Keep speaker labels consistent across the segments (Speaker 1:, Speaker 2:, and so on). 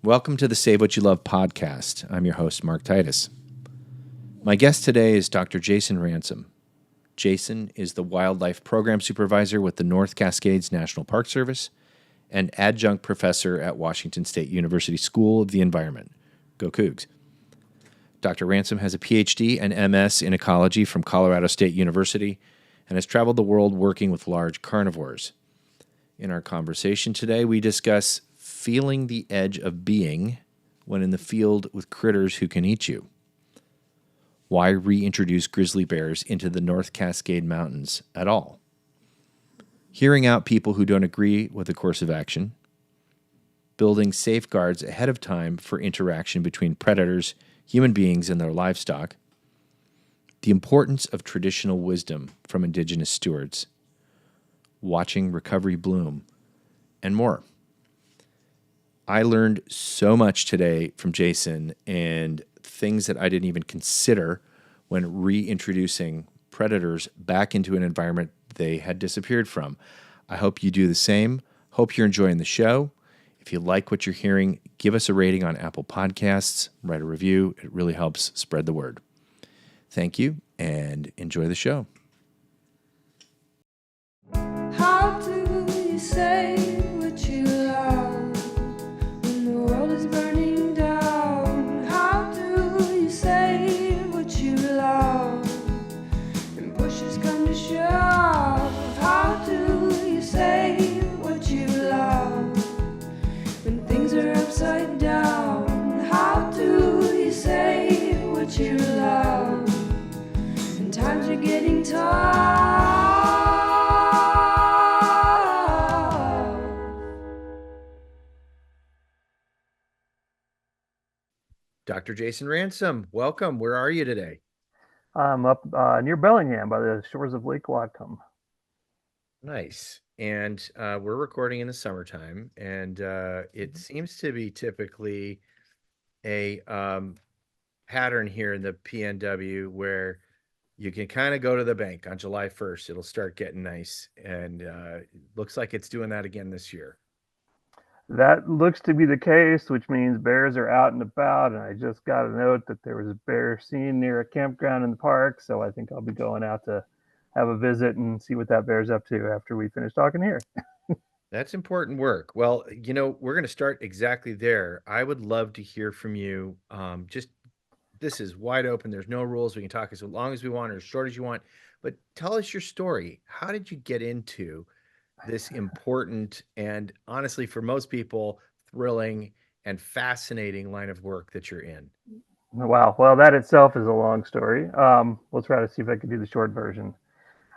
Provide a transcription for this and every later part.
Speaker 1: Welcome to the Save What You Love podcast. I'm your host, Mark Titus. My guest today is Dr. Jason Ransom. Jason is the Wildlife Program Supervisor with the North Cascades National Park Service and adjunct professor at Washington State University School of the Environment. Go Cougs. Dr. Ransom has a PhD and MS in ecology from Colorado State University and has traveled the world working with large carnivores. In our conversation today, we discuss feeling the edge of being when in the field with critters who can eat you. Why reintroduce grizzly bears into the North Cascade Mountains at all? Hearing out people who don't agree with a course of action. Building safeguards ahead of time for interaction between predators, human beings, and their livestock. The importance of traditional wisdom from indigenous stewards. Watching recovery bloom, and more. I learned so much today from Jason and things that I didn't even consider when reintroducing predators back into an environment they had disappeared from. I hope you do the same. Hope you're enjoying the show. If you like what you're hearing, give us a rating on Apple Podcasts, write a review. It really helps spread the word. Thank you, and enjoy the show.
Speaker 2: How do you say what you love when the world is burning down? How do you say what you love when pushes come to shove? How do you say what you love when things are upside down? How do you say what you love when times are getting tough?
Speaker 1: Dr. Jason Ransom, welcome. Where are you today?
Speaker 3: I'm up near Bellingham by the shores of Lake Whatcom.
Speaker 1: Nice. And we're recording in the summertime, and it seems to be typically a pattern here in the PNW where you can kind of go to the bank on July 1st. It'll start getting nice, and it looks like it's doing that again this year.
Speaker 3: That looks to be the case, which means bears are out and about. And I just got a note that there was a bear seen near a campground in the park. So I think I'll be going out to have a visit and see what that bear's up to after we finish talking here.
Speaker 1: That's important work. Well, we're going to start exactly there. I would love to hear from you. This is wide open. There's no rules. We can talk as long as we want or as short as you want. But tell us your story. How did you get into this important and, honestly, for most people, thrilling and fascinating line of work that you're in?
Speaker 3: Wow. Well, that itself is a long story. We'll try to see if I can do the short version.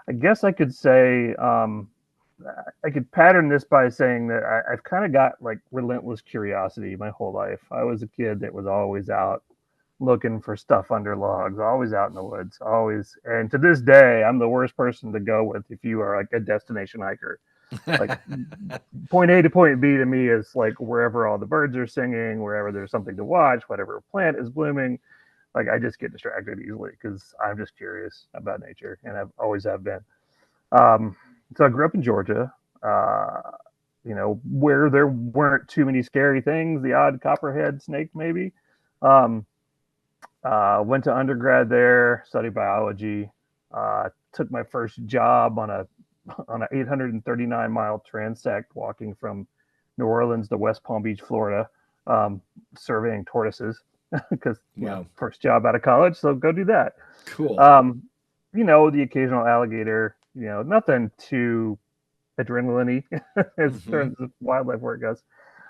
Speaker 3: I guess I could say I could pattern this by saying that I've kind of got like relentless curiosity my whole life. I was a kid that was always out looking for stuff under logs, always out in the woods, always. And to this day, I'm the worst person to go with if you are like a destination hiker. Like point A to point B to me is like wherever all the birds are singing, wherever there's something to watch, whatever plant is blooming. Like I just get distracted easily because I'm just curious about nature, and I've always have been. So I grew up in Georgia, where there weren't too many scary things, the odd copperhead snake maybe. Went to undergrad there, studied biology, took my first job on an 839-mile transect walking from New Orleans to West Palm Beach, Florida, surveying tortoises because first job out of college, so go do that.
Speaker 1: Cool.
Speaker 3: The occasional alligator, nothing too adrenaline-y as terms of wildlife work goes.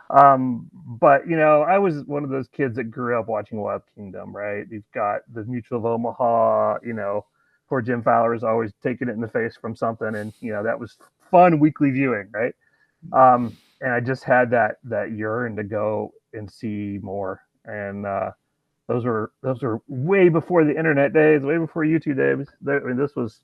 Speaker 3: But I was one of those kids that grew up watching Wild Kingdom, right? You've got the Mutual of Omaha, poor Jim Fowler is always taking it in the face from something, and that was fun weekly viewing, right? And I just had that yearn to go and see more. And those were way before the internet days, way before YouTube days. This was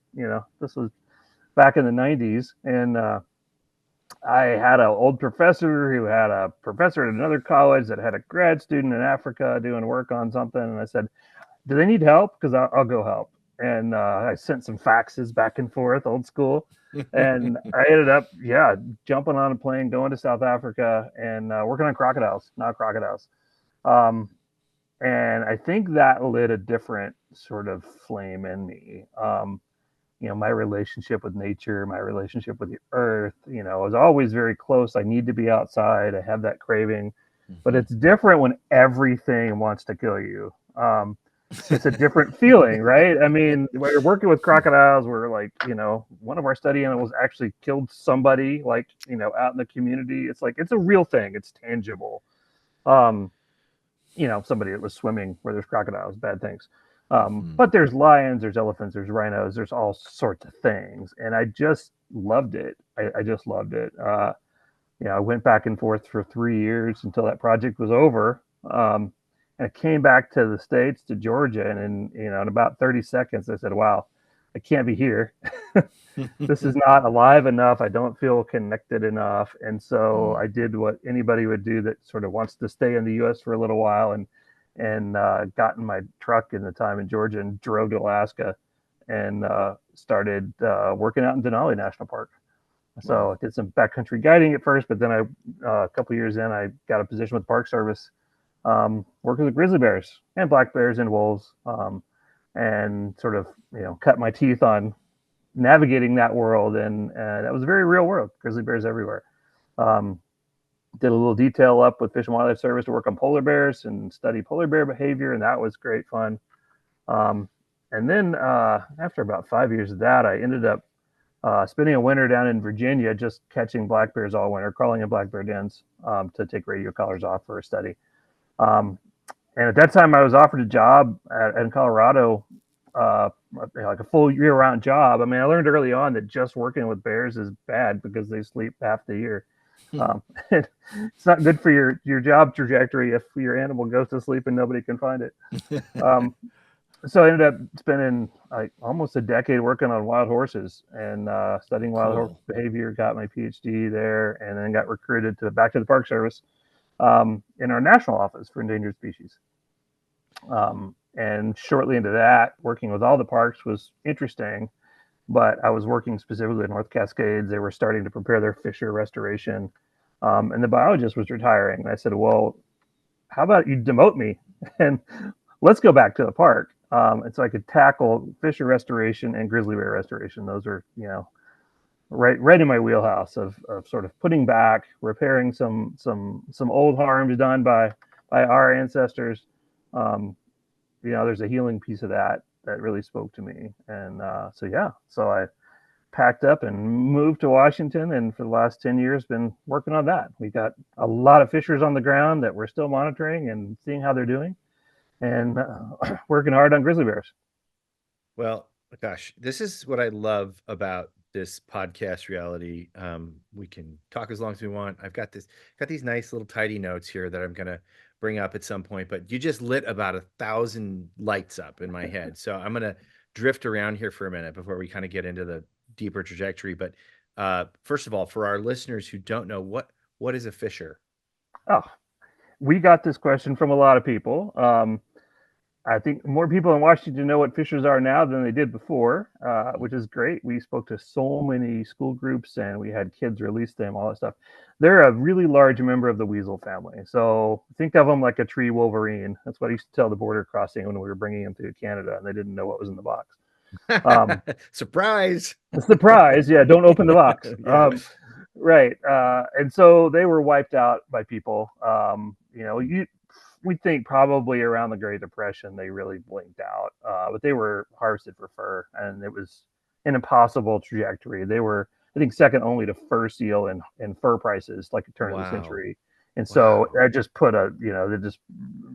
Speaker 3: back in the 90s, and I had an old professor who had a professor at another college that had a grad student in Africa doing work on something. And I said, do they need help? Because I'll go help. and I sent some faxes back and forth, old school. And I ended up, jumping on a plane, going to South Africa, and working on crocodiles, not crocodiles. Um, and I think that lit a different sort of flame in me. My relationship with nature, my relationship with the earth, is always very close. I need to be outside. I have that craving, but it's different when everything wants to kill you. It's a different feeling, right? I mean, when you're working with crocodiles, we're like, one of our study animals actually killed somebody, like, out in the community. It's like, it's a real thing. It's tangible. Somebody that was swimming where there's crocodiles, bad things. But there's lions, there's elephants, there's rhinos, there's all sorts of things. And I just loved it. I just loved it. I went back and forth for 3 years until that project was over. And I came back to the States, to Georgia, and in about 30 seconds, I said, wow, I can't be here. This is not alive enough. I don't feel connected enough. And so I did what anybody would do that sort of wants to stay in the U.S. for a little while, and got in my truck in the time in Georgia and drove to Alaska and started working out in Denali National Park. So I did some backcountry guiding at first, but then a couple years in, I got a position with the Park Service, working with grizzly bears and black bears and wolves, and sort of, cut my teeth on navigating that world. And that was a very real world, grizzly bears everywhere. Did a little detail up with Fish and Wildlife Service to work on polar bears and study polar bear behavior, and that was great fun. And then after about 5 years of that, I ended up spending a winter down in Virginia, just catching black bears all winter, crawling in black bear dens to take radio collars off for a study. And at that time, I was offered a job in Colorado, like a full year-round job. I mean, I learned early on that just working with bears is bad because they sleep half the year. It's not good for your job trajectory if your animal goes to sleep and nobody can find it. So I ended up spending like almost a decade working on wild horses and studying wild horse behavior. Got my PhD there, and then got recruited back to the Park Service in our national office for endangered species. And shortly into that, working with all the parks was interesting, but I was working specifically at North Cascades. They were starting to prepare their fisher restoration, and the biologist was retiring. And I said, well, how about you demote me and let's go back to the park. And so I could tackle fisher restoration and grizzly bear restoration. Those are, right in my wheelhouse of sort of putting back, repairing some old harms done by our ancestors. There's a healing piece of that really spoke to me. And so I packed up and moved to Washington, and for the last 10 years been working on that. We got a lot of fishers on the ground that we're still monitoring and seeing how they're doing, and working hard on grizzly bears.
Speaker 1: Well, gosh, this is what I love about this podcast reality. We can talk as long as we want. I've got these nice little tidy notes here that I'm gonna bring up at some point, but you just lit about 1,000 lights up in my head. So I'm gonna drift around here for a minute before we kind of get into the deeper trajectory. But first of all, for our listeners who don't know, what is a fisher?
Speaker 3: Oh, we got this question from a lot of people. I think more people in Washington know what fishers are now than they did before, which is great. We spoke to so many school groups, and we had kids release them, all that stuff. They're a really large member of the weasel family. So think of them like a tree wolverine. That's what I used to tell the border crossing when we were bringing them through Canada, and they didn't know what was in the box.
Speaker 1: Surprise!
Speaker 3: Surprise! Yeah, don't open the box.
Speaker 1: Yeah.
Speaker 3: Right. And so they were wiped out by people. We think probably around the Great Depression they really blinked out, but they were harvested for fur, and it was an impossible trajectory. They were, I think, second only to fur seal in fur prices, like a turn of the century. And so I just put they just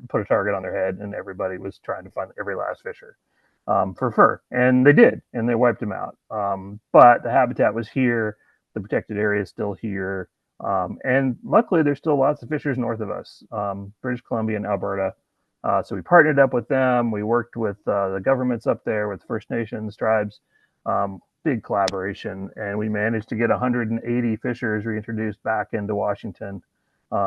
Speaker 3: put a target on their head, and everybody was trying to find every last fisher for fur, and they did, and they wiped them out. But the habitat was here, the protected area is still here. And luckily, there's still lots of fishers north of us, British Columbia and Alberta. So we partnered up with them. We worked with the governments up there, with First Nations, tribes, big collaboration. And we managed to get 180 fishers reintroduced back into Washington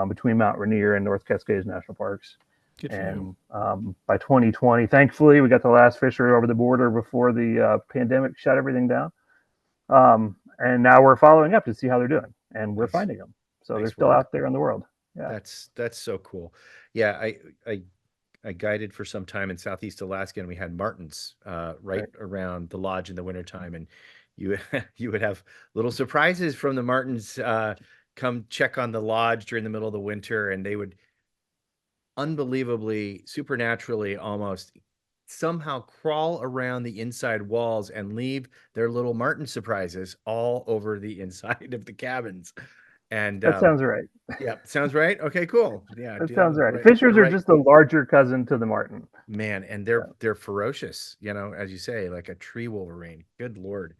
Speaker 3: between Mount Rainier and North Cascades National Parks.
Speaker 1: Good for you.
Speaker 3: And by 2020, thankfully, we got the last fishery over the border before the pandemic shut everything down. And now we're following up to see how they're doing, and we're
Speaker 1: Nice.
Speaker 3: finding them. So they're
Speaker 1: Nice
Speaker 3: still
Speaker 1: work.
Speaker 3: out there in the world. Yeah.
Speaker 1: That's so cool. Yeah, I guided for some time in Southeast Alaska, and we had martins right around the lodge in the wintertime, and you you would have little surprises from the martins come check on the lodge during the middle of the winter, and they would unbelievably, supernaturally almost somehow crawl around the inside walls and leave their little martin surprises all over the inside of the cabins. And
Speaker 3: That sounds right.
Speaker 1: yeah, sounds right. Okay, cool. Yeah,
Speaker 3: That
Speaker 1: do
Speaker 3: sounds
Speaker 1: the
Speaker 3: right. Fishers
Speaker 1: the
Speaker 3: are just the larger cousin to the martin.
Speaker 1: man, and they're ferocious, as you say, like a tree wolverine. Good Lord.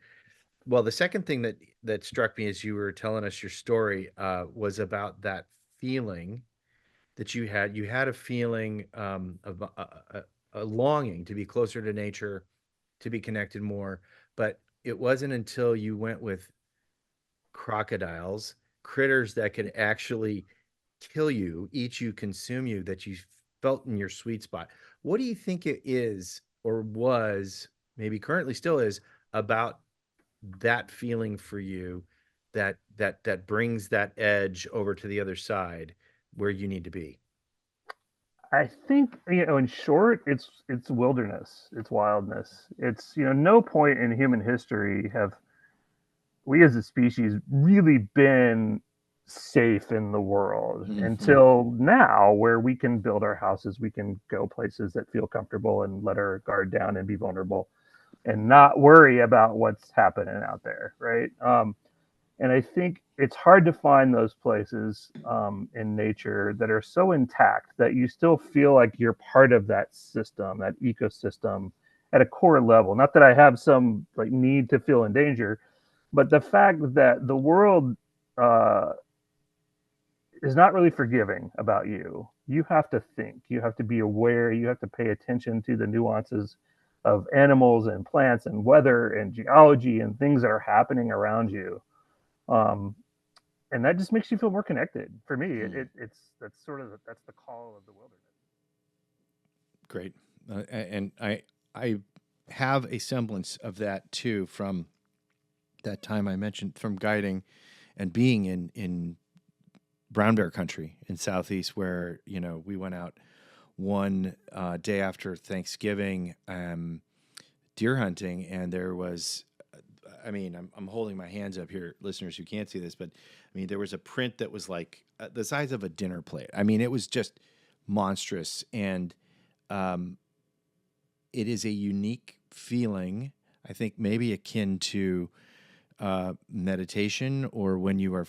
Speaker 1: Well, the second thing that struck me as you were telling us your story was about that feeling that you had. You had a feeling of a longing to be closer to nature, to be connected more, but it wasn't until you went with crocodiles, critters that could actually kill you, eat you, consume you, that you felt in your sweet spot. What do you think it is, or was, maybe currently still is, about that feeling for you that brings that edge over to the other side where you need to be?
Speaker 3: I think, in short, it's wilderness, it's wildness. It's, no point in human history have we as a species really been safe in the world until now, where we can build our houses, we can go places that feel comfortable and let our guard down and be vulnerable and not worry about what's happening out there, right? And I think it's hard to find those places in nature that are so intact that you still feel like you're part of that system, that ecosystem at a core level. Not that I have some like need to feel in danger, but the fact that the world is not really forgiving about you. You have to think, you have to be aware, you have to pay attention to the nuances of animals and plants and weather and geology and things that are happening around you. Um, and that just makes you feel more connected. For me, that's the call of the wilderness.
Speaker 1: Great. And I have a semblance of that too from that time I mentioned, from guiding and being in brown bear country in Southeast, where we went out one day after Thanksgiving deer hunting, and there was, I'm holding my hands up here, listeners who can't see this, but there was a print that was like the size of a dinner plate. It was just monstrous, and it is a unique feeling, I think maybe akin to meditation, or when you are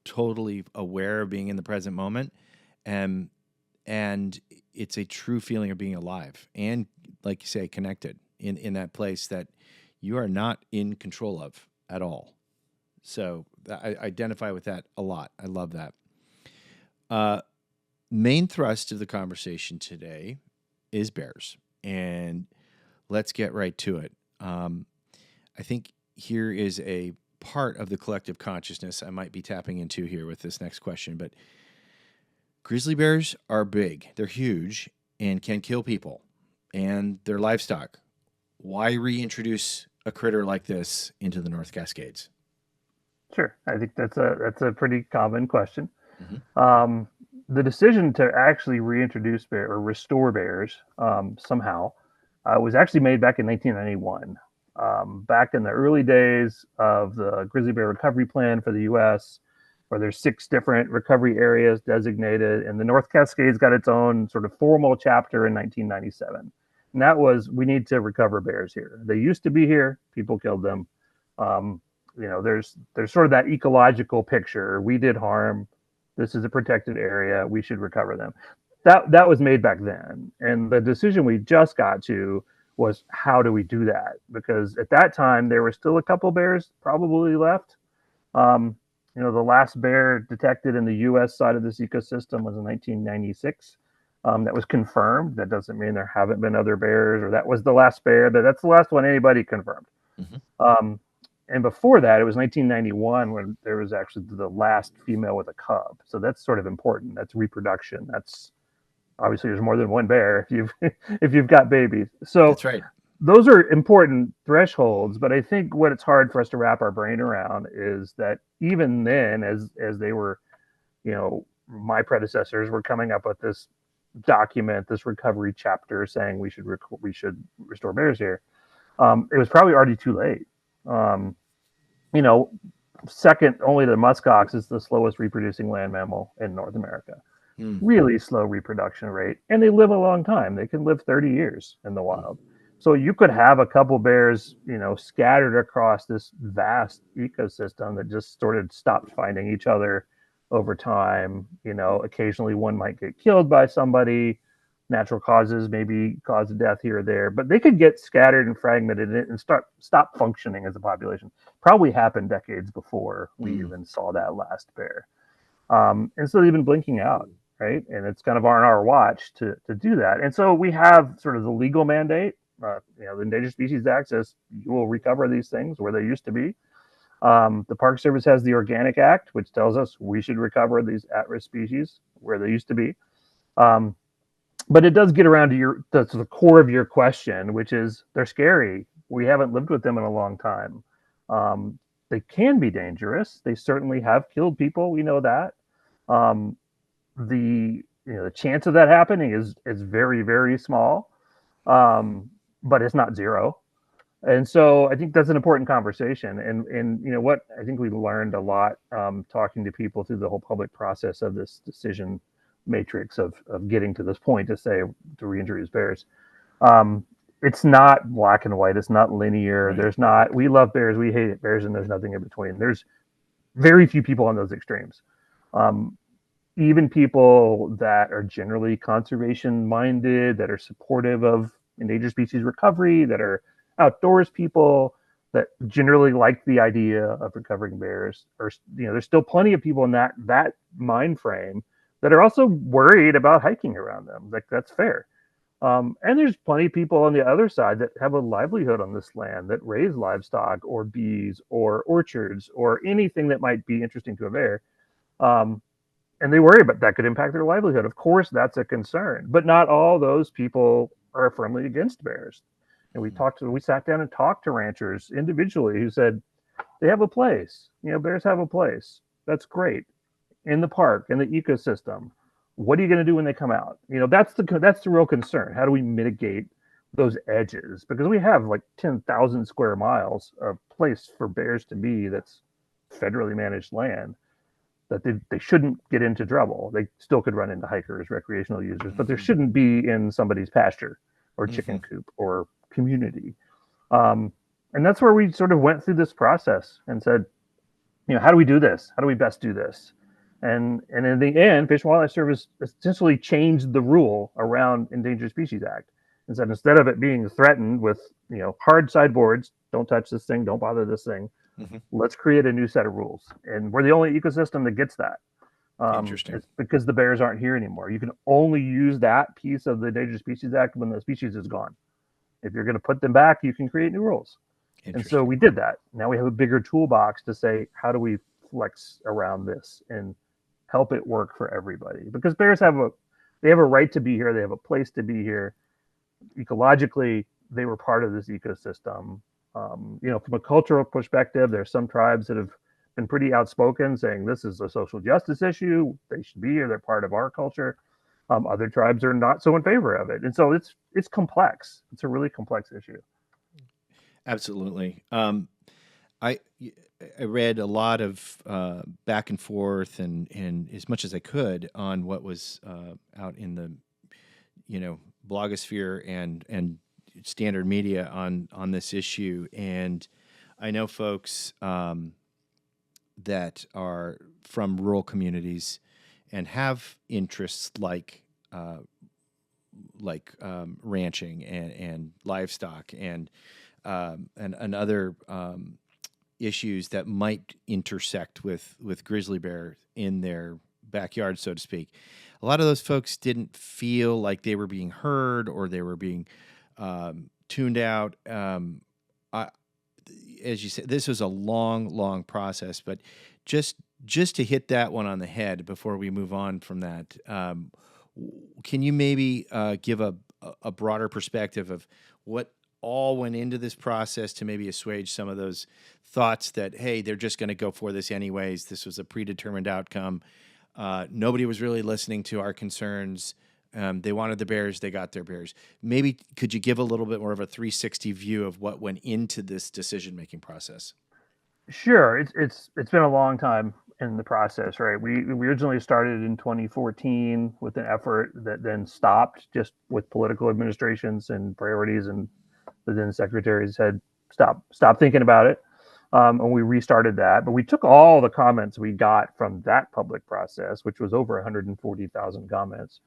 Speaker 1: totally aware of being in the present moment, and it's a true feeling of being alive and, like you say, connected in that place that you are not in control of at all. So I identify with that a lot. I love that. Main thrust of the conversation today is bears, and let's get right to it. I think here is a part of the collective consciousness I might be tapping into here with this next question, but grizzly bears are big, they're huge, and can kill people, and they're livestock. Why reintroduce a critter like this into the North Cascades?
Speaker 3: Sure, I think that's a pretty common question. The decision to actually reintroduce bear or restore bears somehow was actually made back in 1991. Back in the early days of the grizzly bear recovery plan for the U.S., where there's 6 different recovery areas designated, and the North Cascades got its own sort of formal chapter in 1997. And that was, we need to recover bears here. They used to be here, people killed them. There's sort of that ecological picture. We did harm. This is a protected area. We should recover them. That was made back then. And the decision we just got to was, how do we do that? Because at that time, there were still a couple bears probably left. The last bear detected in the U.S. side of this ecosystem was in 1996. That was confirmed. That doesn't mean there haven't been other bears, or that was the last bear, but that's the last one anybody confirmed. And before that, it was 1991 when there was actually the last female with a cub. So that's sort of important. That's reproduction. That's obviously there's more than one bear if you've if you've got babies. So
Speaker 1: That's right.
Speaker 3: those are important thresholds, but I think what it's hard for us to wrap our brain around is that even then, as they were, my predecessors were coming up with this document, this recovery chapter saying we should restore bears here. It was probably already too late. Um, you know, Second only to the muskox is the slowest reproducing land mammal in North America. Really slow reproduction rate, and they live a long time. They can live 30 years in the wild. So you could have a couple bears, scattered across this vast ecosystem that just sort of stopped finding each other over time. Occasionally one might get killed by somebody. Natural causes maybe cause a death here or there, but they could get scattered and fragmented and stop functioning as a population. Probably happened decades before we even saw that last bear. And so they've been blinking out, right? And it's kind of on our watch to do that. And so we have sort of the legal mandate. The Endangered Species Act says you will recover these things where they used to be. The Park Service has the Organic Act, which tells us we should recover these at-risk species where they used to be. But it does get around to the core of your question, which is they're scary. We haven't lived with them in a long time. They can be dangerous. They certainly have killed people. We know that. The chance of that happening is very, very small, but it's not zero. And so I think that's an important conversation. And what I think we learned a lot talking to people through the whole public process of this decision matrix of getting to this point to say to reintroduce bears. It's not black and white. It's not linear. Right. There's not, we love bears, we hate bears, and there's nothing in between. There's very few people on those extremes. Even people that are generally conservation minded, that are supportive of endangered species recovery, that are outdoors people, that generally like the idea of recovering bears, or there's still plenty of people in that mind frame that are also worried about hiking around them. Like, that's fair. And there's plenty of people on the other side that have a livelihood on this land, that raise livestock or bees or orchards or anything that might be interesting to a bear. And they worry about that could impact their livelihood. Of course, that's a concern, but not all those people are firmly against bears. And we sat down and talked to ranchers individually who said they have a place. Bears have a place. That's great. In the park, in the ecosystem. What are you going to do when they come out? That's the real concern. How do we mitigate those edges? Because we have like 10,000 square miles of place for bears to be that's federally managed land, that they shouldn't get into trouble. They still could run into hikers, recreational users, but there shouldn't be in somebody's pasture or chicken coop or community. And that's where we sort of went through this process and said, how do we do this? How do we best do this? And in the end, Fish and Wildlife Service essentially changed the rule around Endangered Species Act and said, instead of it being threatened with hard sideboards, don't touch this thing, don't bother this thing, let's create a new set of rules. And we're the only ecosystem that gets that. Interesting. It's because the bears aren't here anymore. You can only use that piece of the Endangered Species Act when the species is gone. If you're going to put them back, you can create new rules. And so we did that. Now we have a bigger toolbox to say, how do we flex around this and help it work for everybody? Because bears have a right to be here. They have a place to be here. Ecologically, they were part of this ecosystem. From a cultural perspective, there's some tribes that have been pretty outspoken saying this is a social justice issue. They should be here. They're part of our culture. Other tribes are not so in favor of it. And so it's complex. It's a really complex issue.
Speaker 1: Absolutely. I read a lot of back and forth and as much as I could on what was out in the blogosphere and standard media on this issue. And I know folks that are from rural communities and have interests like ranching and livestock and other issues that might intersect with grizzly bear in their backyard, so to speak. A lot of those folks didn't feel like they were being heard or they were being tuned out. As you said, this was a long process, but just to hit that one on the head before we move on from that, Can you maybe give a broader perspective of what all went into this process to maybe assuage some of those thoughts that, hey, they're just going to go for this anyways. This was a predetermined outcome. Nobody was really listening to our concerns. They wanted the bears. They got their bears. Maybe could you give a little bit more of a 360 view of what went into this decision-making process?
Speaker 3: Sure, it's been a long time in the process, right? We originally started in 2014 with an effort that then stopped just with political administrations and priorities, and the then secretaries had stop thinking about it, and we restarted that. But we took all the comments we got from that public process, which was over 140,000 comments,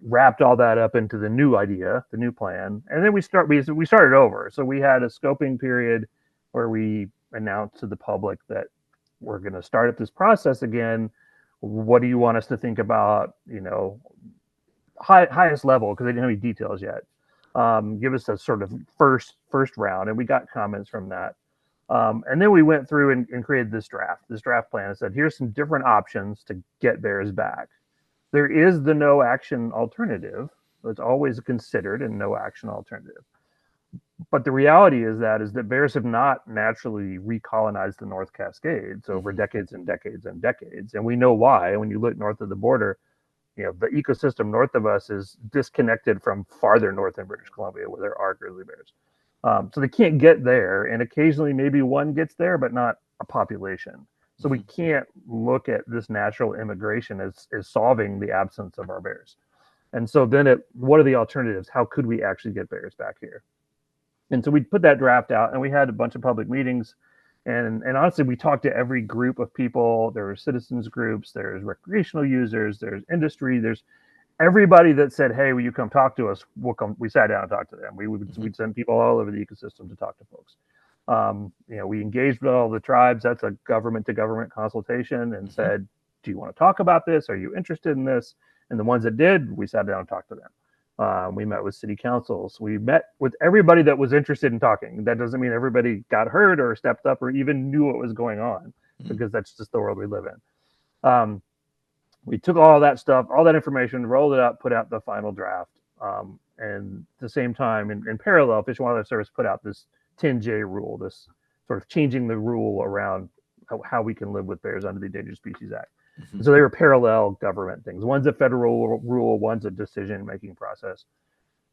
Speaker 3: wrapped all that up into the new idea, the new plan, and then we started over. So we had a scoping period where we announced to the public that we're going to start up this process again. What do you want us to think about? Highest level, because they didn't have any details yet. Give us a sort of first round, and we got comments from that. And then we went through and created this draft plan, and said, here's some different options to get bears back. There is the no action alternative. It's always considered a no action alternative. But the reality is that bears have not naturally recolonized the North Cascades over decades and decades and decades. And we know why. When you look north of the border, the ecosystem north of us is disconnected from farther north in British Columbia, where there are grizzly bears. So they can't get there. And occasionally maybe one gets there, but not a population. So we can't look at this natural immigration as solving the absence of our bears. And so then what are the alternatives? How could we actually get bears back here? And so we put that draft out, and we had a bunch of public meetings. And honestly, we talked to every group of people. There were citizens groups, there's recreational users, there's industry, there's everybody that said, hey, will you come talk to us? We'll come. We sat down and talked to them. We'd send people all over the ecosystem to talk to folks. We engaged with all the tribes. That's a government to government consultation, and said, do you want to talk about this? Are you interested in this? And the ones that did, we sat down and talked to them. We met with city councils. We met with everybody that was interested in talking. That doesn't mean everybody got heard or stepped up or even knew what was going on, because that's just the world we live in. We took all that stuff, all that information, rolled it up, put out the final draft. And at the same time, in parallel, Fish and Wildlife Service put out this 10J rule, this sort of changing the rule around how we can live with bears under the Endangered Species Act. So they were parallel government things. One's a federal rule, one's a decision-making process.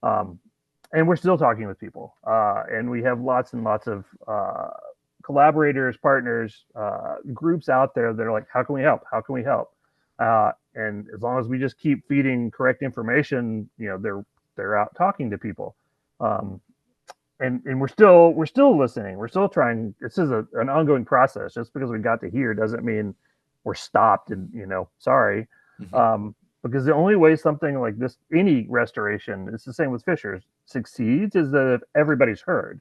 Speaker 3: And we're still talking with people. And we have lots and lots of collaborators, partners, groups out there that are like, how can we help? How can we help? And as long as we just keep feeding correct information, they're out talking to people. And we're still listening. We're still trying. This is an ongoing process. Just because we got to here doesn't mean we're stopped and sorry. Because the only way something like this, any restoration, it's the same with fishers, succeeds is that if everybody's heard.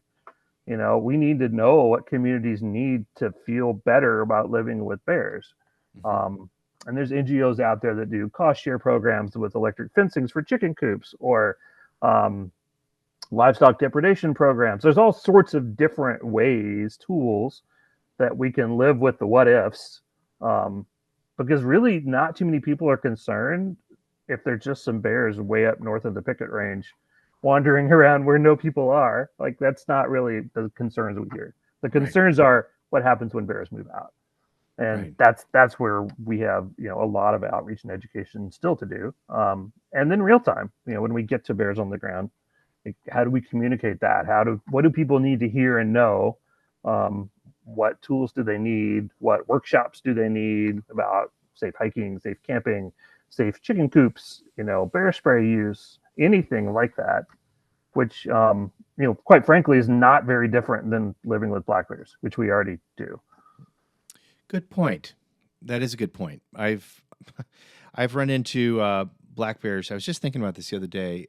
Speaker 3: We need to know what communities need to feel better about living with bears. And there's NGOs out there that do cost share programs with electric fencings for chicken coops, or livestock depredation programs. There's all sorts of different ways, tools that we can live with the what ifs. Because really not too many people are concerned if there's just some bears way up north of the picket range wandering around where no people are. Like, that's not really the concerns we hear. The concerns are what happens when bears move out. And that's where we have, a lot of outreach and education still to do. And then real time, when we get to bears on the ground, like, how do we communicate that? What do people need to hear and know? What tools do they need? What workshops do they need about safe hiking, safe camping, safe chicken coops, bear spray use, anything like that, which, quite frankly, is not very different than living with black bears, which we already do.
Speaker 1: Good point. That is a good point. I've run into black bears. I was just thinking about this the other day.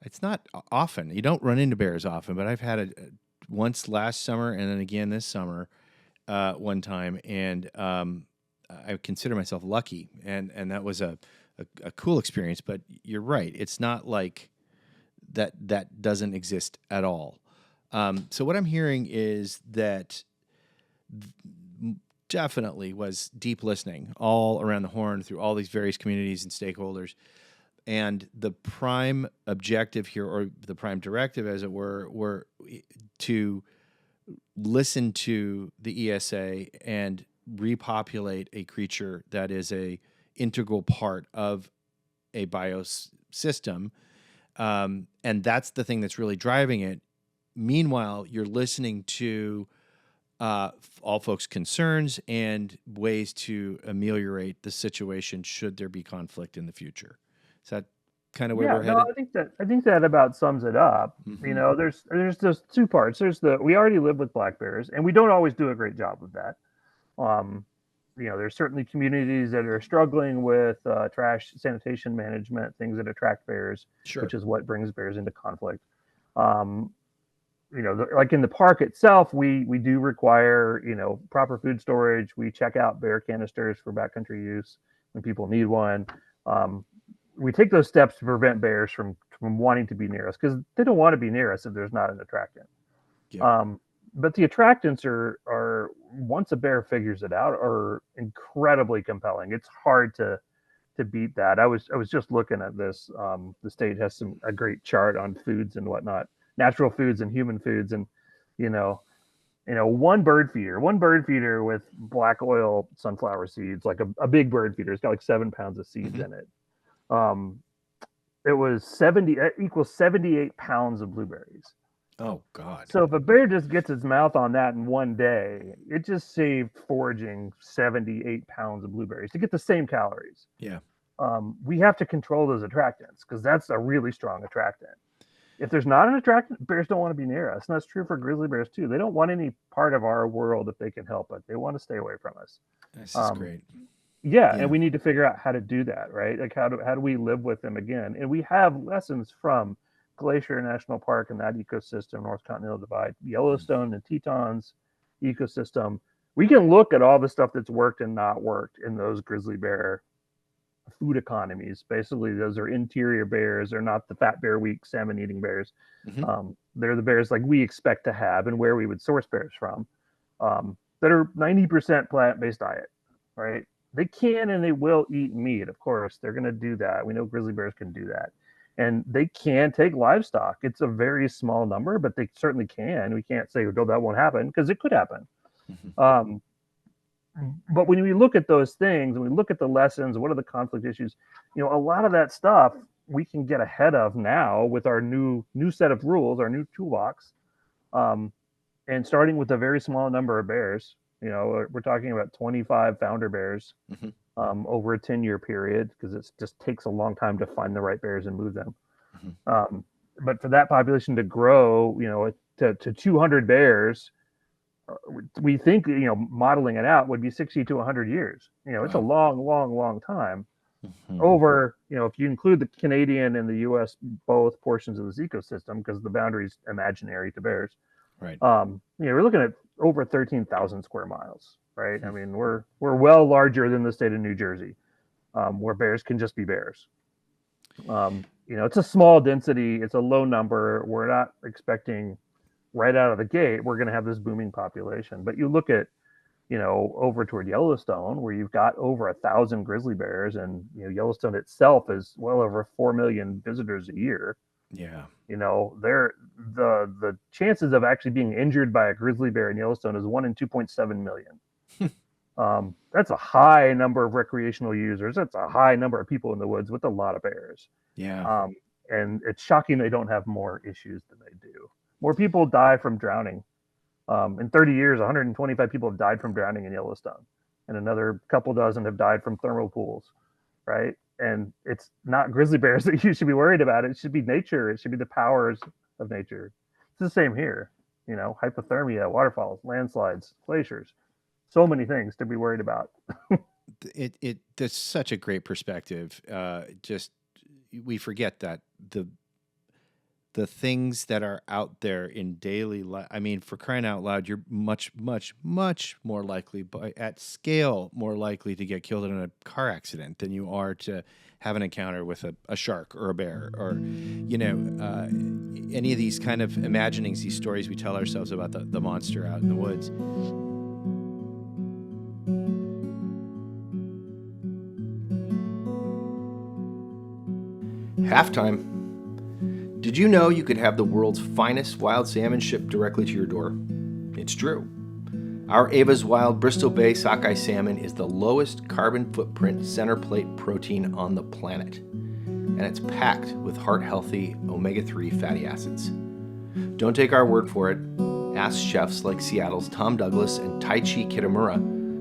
Speaker 1: It's not often. You don't run into bears often, but I've had it once last summer and then again this summer one time. And I consider myself lucky. And that was a cool experience. But you're right. It's not like that doesn't exist at all. So what I'm hearing is that definitely was deep listening all around the horn through all these various communities and stakeholders. And the prime objective here, or the prime directive, as it were to listen to the ESA and repopulate a creature that is a integral part of a biosystem. And that's the thing that's really driving it. Meanwhile, you're listening to all folks' concerns and ways to ameliorate the situation should there be conflict in the future. Is that kind of where we're headed?
Speaker 3: I think that about sums it up.
Speaker 1: Mm-hmm.
Speaker 3: You know, there's just two parts. There's we already live with black bears, and we don't always do a great job of that. You know, there's certainly communities that are struggling with trash sanitation management, things that attract bears,
Speaker 1: Sure.
Speaker 3: which is what brings bears into conflict. You know, like in the park itself, we do require, you know, proper food storage. We check out bear canisters for backcountry use when people need one. We take those steps to prevent bears from wanting to be near us, because they don't want to be near us if there's not an attractant.
Speaker 1: Yeah.
Speaker 3: But the attractants are once a bear figures it out, are incredibly compelling. It's hard to beat that. I was just looking at this. The state has a great chart on foods and whatnot, natural foods and human foods, and you know, one bird feeder with black oil sunflower seeds, like a big bird feeder. It's got like 7 pounds of seeds in it. It was equals 78 pounds of blueberries.
Speaker 1: Oh God.
Speaker 3: So if a bear just gets its mouth on that in one day, it just saved foraging 78 pounds of blueberries to get the same calories.
Speaker 1: Yeah.
Speaker 3: We have to control those attractants, because that's a really strong attractant. If there's not an attractant, bears don't want to be near us. And that's true for grizzly bears too. They don't want any part of our world if they can help it. They want to stay away from us.
Speaker 1: This is great.
Speaker 3: Yeah, and we need to figure out how to do that, right? Like how do we live with them again? And we have lessons from Glacier National Park and that ecosystem, North Continental Divide, Yellowstone and Tetons ecosystem. We can look at all the stuff that's worked and not worked in those grizzly bear food economies. Basically, those are interior bears. They're not the fat bear weak salmon eating bears.
Speaker 1: Mm-hmm.
Speaker 3: They're the bears like we expect to have and where we would source bears from, that are 90% plant-based diet, right? They can and they will eat meat. Of course, they're going to do that. We know grizzly bears can do that. And they can take livestock. It's a very small number, but they certainly can. We can't say, no, that won't happen, because it could happen. Mm-hmm. But when we look at those things and we look at the lessons, what are the conflict issues, you know, a lot of that stuff we can get ahead of now with our new set of rules, our new toolbox, and starting with a very small number of bears. You know, we're talking about 25 founder bears over a 10-year period, because it just takes a long time to find the right bears and move them. Mm-hmm. But for that population to grow, you know, to 200 bears, we think, you know, modeling it out would be 60 to 100 years. You know, it's a long time. Mm-hmm. Over, you know, if you include the Canadian and the U.S. both portions of this ecosystem, because the boundary is imaginary to bears. Right. You know, we're looking at over 13,000 square miles, right? Mm-hmm. I mean, we're well larger than the state of New Jersey, where bears can just be bears. You know, it's a small density, it's a low number. We're not expecting right out of the gate we're going to have this booming population. But you look at, you know, over toward Yellowstone, where you've got over 1,000 grizzly bears, and you know, Yellowstone itself is well over 4 million visitors a year. Yeah. You know, the chances of actually being injured by a grizzly bear in Yellowstone is 1 in 2.7 million. That's a high number of recreational users. That's a high number of people in the woods with a lot of bears. Yeah. And it's shocking they don't have more issues than they do. More people die from drowning. In 30 years, 125 people have died from drowning in Yellowstone, and another couple dozen have died from thermal pools, right? And it's not grizzly bears that you should be worried about. It should be nature. It should be the powers of nature. It's the same here. You know, hypothermia, waterfalls, landslides, glaciers, so many things to be worried about.
Speaker 1: That's such a great perspective. Just we forget that the things that are out there in daily life. I mean, for crying out loud, you're much more likely, at scale, more likely to get killed in a car accident than you are to have an encounter with a shark or a bear, or, you know, any of these kind of imaginings, these stories we tell ourselves about the monster out in the woods. Halftime. Did you know you could have the world's finest wild salmon shipped directly to your door? It's true. Our Ava's Wild Bristol Bay sockeye salmon is the lowest carbon footprint center plate protein on the planet, and it's packed with heart-healthy omega-3 fatty acids. Don't take our word for it. Ask chefs like Seattle's Tom Douglas and Taichi Kitamura,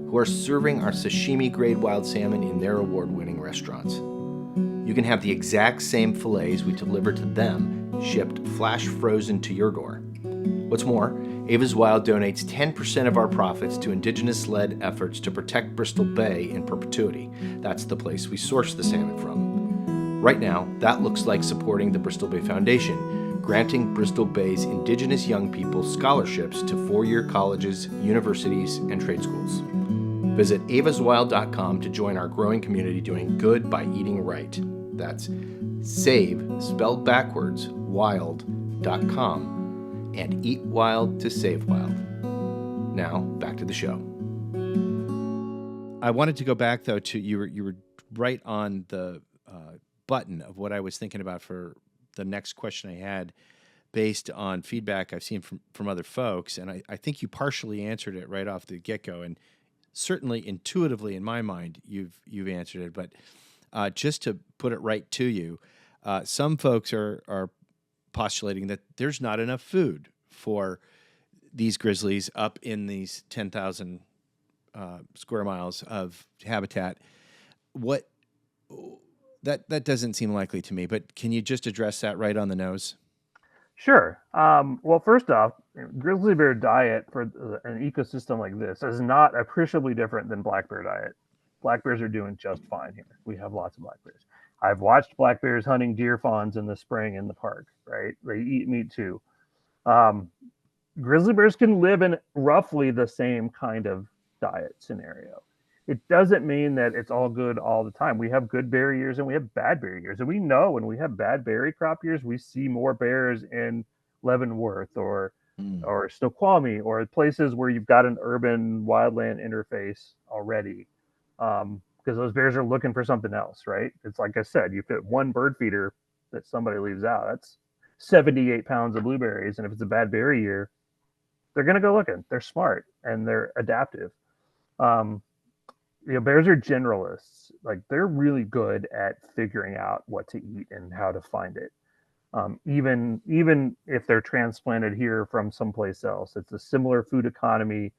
Speaker 1: who are serving our sashimi-grade wild salmon in their award-winning restaurants. You can have the exact same fillets we deliver to them, shipped flash frozen to your door. What's more, Ava's Wild donates 10% of our profits to indigenous-led efforts to protect Bristol Bay in perpetuity. That's the place we source the salmon from. Right now, that looks like supporting the Bristol Bay Foundation, granting Bristol Bay's indigenous young people scholarships to four-year colleges, universities, and trade schools. Visit avaswild.com to join our growing community doing good by eating right. That's save, spelled backwards, wild.com. And eat wild to save wild. Now, back to the show. I wanted to go back, though, to you were right on the button of what I was thinking about for the next question I had based on feedback I've seen from other folks. And I think you partially answered it right off the get-go. And certainly intuitively in my mind, you've answered it. But just to put it right to you, some folks are postulating that there's not enough food for these grizzlies up in these 10,000 square miles of habitat. That doesn't seem likely to me, but can you just address that right on the nose?
Speaker 3: Sure. Well, first off, grizzly bear diet for an ecosystem like this is not appreciably different than black bear diet. Black bears are doing just fine here. We have lots of black bears. I've watched black bears hunting deer fawns in the spring in the park, right? They eat meat too. Grizzly bears can live in roughly the same kind of diet scenario. It doesn't mean that it's all good all the time. We have good bear years and we have bad bear years. And we know when we have bad berry crop years, we see more bears in Leavenworth or Snoqualmie or places where you've got an urban wildland interface already. Because those bears are looking for something else, right? It's like I said, you fit one bird feeder that somebody leaves out. That's 78 pounds of blueberries. And if it's a bad berry year, they're going to go looking. They're smart and they're adaptive. Bears are generalists. Like they're really good at figuring out what to eat and how to find it. Even if they're transplanted here from someplace else, it's a similar food economy.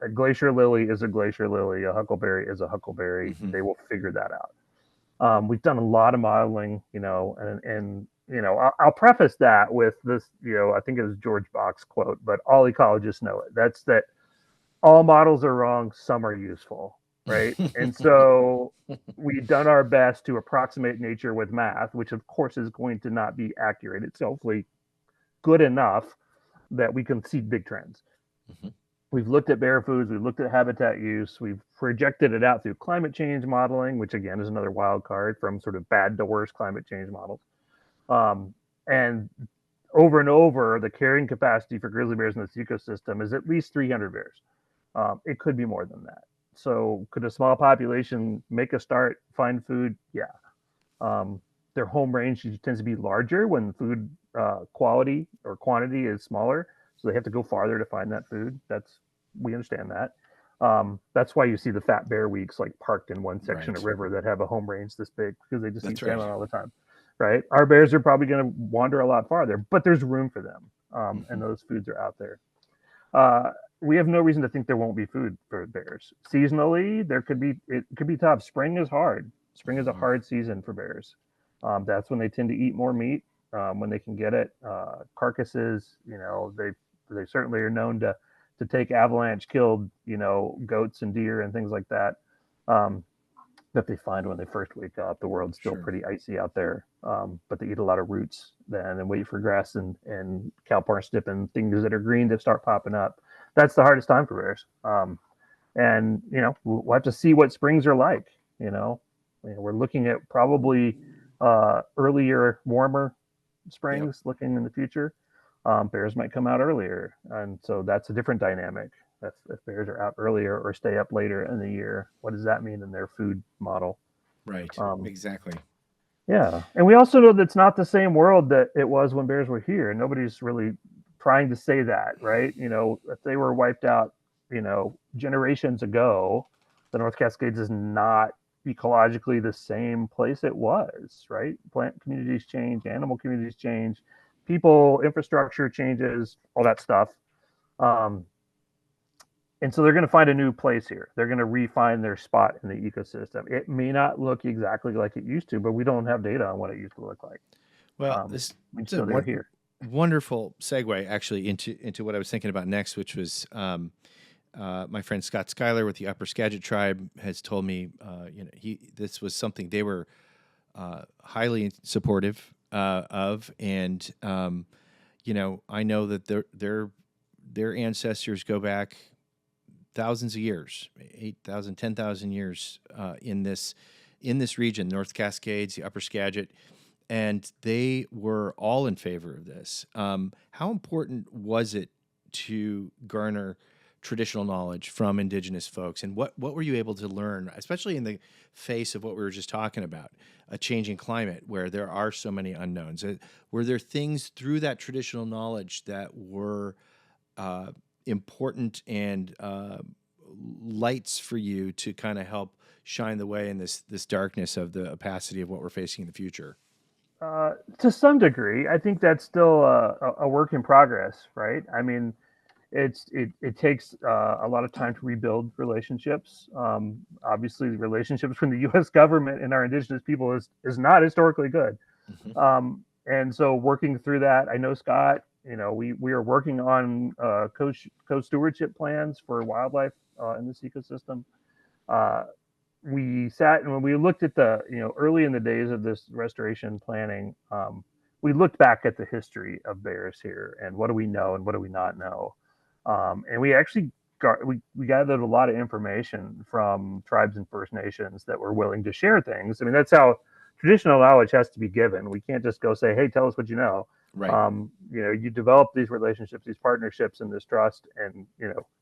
Speaker 3: A glacier lily is a glacier lily. A huckleberry is a huckleberry. Mm-hmm. They will figure that out. We've done a lot of modeling, and I'll preface that with this, I think it was George Bach's quote, but all ecologists know it. That's that all models are wrong. Some are useful. Right. And so we've done our best to approximate nature with math, which of course is going to not be accurate. It's hopefully good enough that we can see big trends. Mm-hmm. We've looked at bear foods. We've looked at habitat use. We've projected it out through climate change modeling, which again is another wild card from sort of bad to worse climate change models. And over, the carrying capacity for grizzly bears in this ecosystem is at least 300 bears. It could be more than that. So could a small population make a start, find food? Yeah. Their home range tends to be larger when food quality or quantity is smaller. So they have to go farther to find that food. We understand that. That's why you see the fat bear weeks like parked in one section of river that have a home range this big because they just eat salmon all the time. Right. Our bears are probably going to wander a lot farther, but there's room for them. And those foods are out there. We have no reason to think there won't be food for bears. Seasonally, it could be tough. Spring is hard. Spring is a hard season for bears. That's when they tend to eat more meat when they can get it. Carcasses, they certainly are known to take avalanche killed, goats and deer and things like that that they find when they first wake up. The world's still pretty icy out there, but they eat a lot of roots then and wait for grass and cow parsnip and things that are green to start popping up. That's the hardest time for bears. And, we'll have to see what springs are like, we're looking at probably earlier, warmer springs looking in the future. Bears might come out earlier. And so that's a different dynamic. If bears are out earlier or stay up later in the year, what does that mean in their food model?
Speaker 1: Right. Exactly.
Speaker 3: Yeah, and we also know that's not the same world that it was when bears were here, and nobody's really trying to say that, right? If they were wiped out, generations ago, the North Cascades is not ecologically the same place it was, right? Plant communities change, animal communities change, people, infrastructure changes, all that stuff. Um, and so they're going to find a new place here. They're going to refine their spot in the ecosystem. It may not look exactly like it used to, but we don't have data on what it used to look like.
Speaker 1: Well,
Speaker 3: Um,
Speaker 1: this
Speaker 3: we
Speaker 1: is
Speaker 3: just
Speaker 1: a
Speaker 3: know they're here.
Speaker 1: wonderful segue actually into what I was thinking about next, which was my friend Scott Schuyler with the Upper Skagit tribe has told me, this was something they were highly supportive of, and I know that their ancestors go back thousands of years, 8,000, 10,000 years in this region, North Cascades, the Upper Skagit, and they were all in favor of this. How important was it to garner traditional knowledge from indigenous folks, and what were you able to learn, especially in the face of what we were just talking about, a changing climate where there are so many unknowns? Were there things through that traditional knowledge that were important and lights for you to kind of help shine the way in this darkness of the opacity of what we're facing in the future?
Speaker 3: To some degree, I think that's still a work in progress, right? I mean, it takes a lot of time to rebuild relationships. Obviously, the relationships between the U.S. government and our indigenous people is not historically good.
Speaker 1: Mm-hmm.
Speaker 3: And so, working through that, I know Scott. We are working on co-stewardship plans for wildlife in this ecosystem. Uh, we sat and when we looked at the early in the days of this restoration planning, we looked back at the history of bears here and what do we know and what do we not know, and we actually we gathered a lot of information from tribes and First Nations that were willing to share things. I mean, that's how traditional knowledge has to be given. We can't just go say, hey, tell us what you know.
Speaker 1: Right.
Speaker 3: You develop these relationships, these partnerships, and this trust, and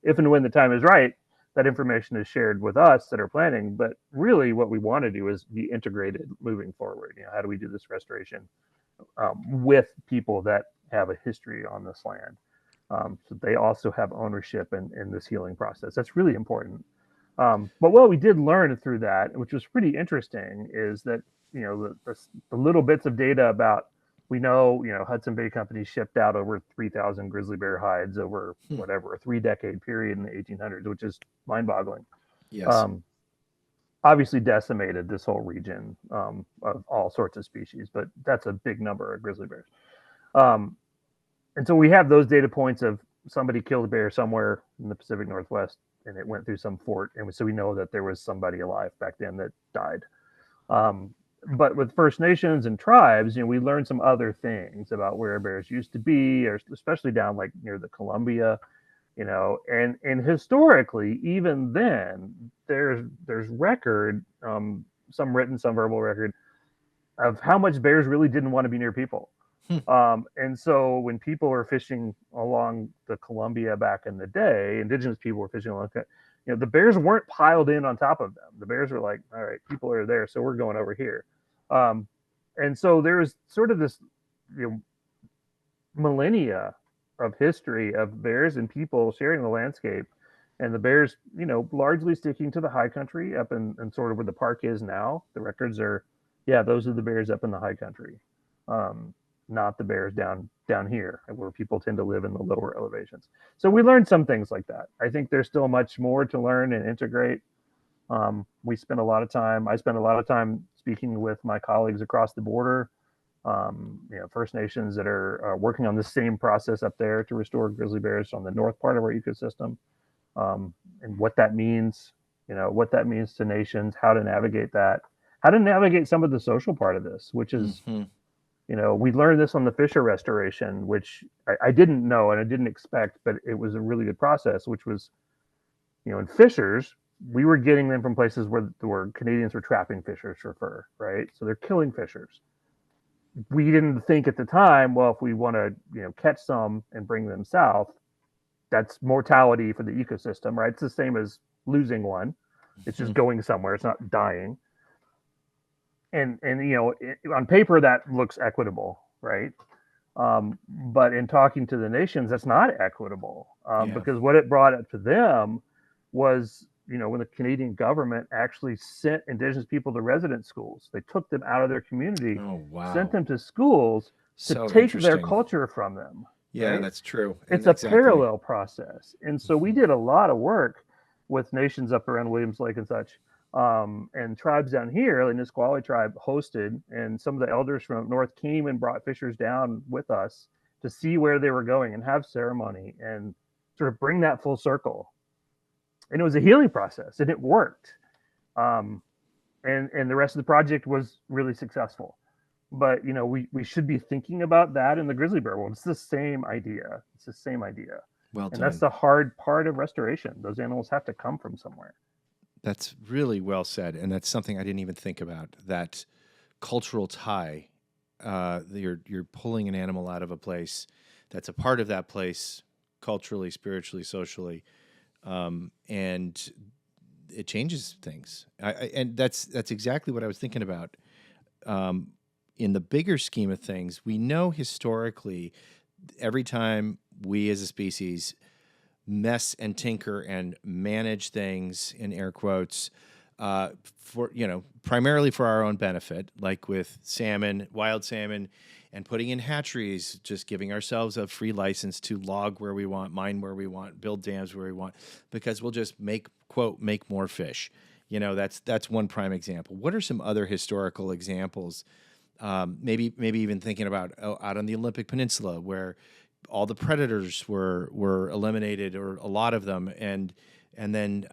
Speaker 3: if and when the time is right, that information is shared with us that are planning. But really, what we want to do is be integrated moving forward. How do we do this restoration with people that have a history on this land, so they also have ownership in this healing process? That's really important. But what we did learn through that, which was pretty interesting, is that the little bits of data about we know Hudson Bay Company shipped out over 3,000 grizzly bear hides over whatever a 3-decade period in the 1800s, which is mind-boggling.
Speaker 1: Yes.
Speaker 3: Obviously decimated this whole region of all sorts of species, but that's a big number of grizzly bears. And so we have those data points of somebody killed a bear somewhere in the Pacific Northwest, and it went through some fort, and so we know that there was somebody alive back then that died. But with First Nations and tribes, we learned some other things about where bears used to be, or especially down like near the Columbia, and historically, even then, there's record, some written, some verbal record of how much bears really didn't want to be near people. And so when people were fishing along the Columbia back in the day, indigenous people were fishing along, the bears weren't piled in on top of them. The bears were like, all right, people are there, so we're going over here. And so there's sort of this millennia of history of bears and people sharing the landscape, and the bears, largely sticking to the high country up in sort of where the park is now. The records are, those are the bears up in the high country, not the bears down here where people tend to live in the lower elevations. So we learned some things like that. I think there's still much more to learn and integrate. I spent a lot of time speaking with my colleagues across the border, First Nations that are working on the same process up there to restore grizzly bears on the north part of our ecosystem, and what that means, to nations, how to navigate that, how to navigate some of the social part of this, which is, we learned this on the Fisher restoration, which I didn't know and I didn't expect, but it was a really good process, which was, in Fishers, we were getting them from places where Canadians were trapping fishers for fur, right? So they're killing fishers. We didn't think at the time, well, if we want to, catch some and bring them south, that's mortality for the ecosystem, right? It's the same as losing one. It's just going somewhere. It's not dying. and on paper that looks equitable, right? But in talking to the nations, that's not equitable,
Speaker 1: Yeah.
Speaker 3: because what it brought up to them was, when the Canadian government actually sent Indigenous people to resident schools, they took them out of their community,
Speaker 1: Oh,
Speaker 3: sent
Speaker 1: wow.
Speaker 3: them to schools to
Speaker 1: So
Speaker 3: take their
Speaker 1: interesting.
Speaker 3: culture from them,
Speaker 1: Yeah,
Speaker 3: right?
Speaker 1: that's true.
Speaker 3: It's
Speaker 1: And
Speaker 3: a
Speaker 1: exactly.
Speaker 3: parallel process. And so we did a lot of work with nations up around Williams Lake and such. And tribes down here, like Nisqually tribe hosted, and some of the elders from up north came and brought fishers down with us to see where they were going and have ceremony and sort of bring that full circle. And it was a healing process, and it worked. Um, and the rest of the project was really successful. But we should be thinking about that in the grizzly bear world. It's the same idea. It's the same idea.
Speaker 1: Well
Speaker 3: And
Speaker 1: done.
Speaker 3: that's the hard part of restoration. Those animals have to come from somewhere.
Speaker 1: That's really well said, and that's something I didn't even think about. That cultural tie. You're pulling an animal out of a place that's a part of that place, culturally, spiritually, socially, and it changes things. And that's exactly what I was thinking about. In the bigger scheme of things, we know historically, every time we as a species mess and tinker and manage things in air quotes for primarily for our own benefit, like with salmon, wild salmon, and putting in hatcheries, just giving ourselves a free license to log where we want, mine where we want, build dams where we want, because we'll just make more fish. That's one prime example. What are some other historical examples? Maybe even thinking about out on the Olympic Peninsula, where all the predators were eliminated, or a lot of them, and then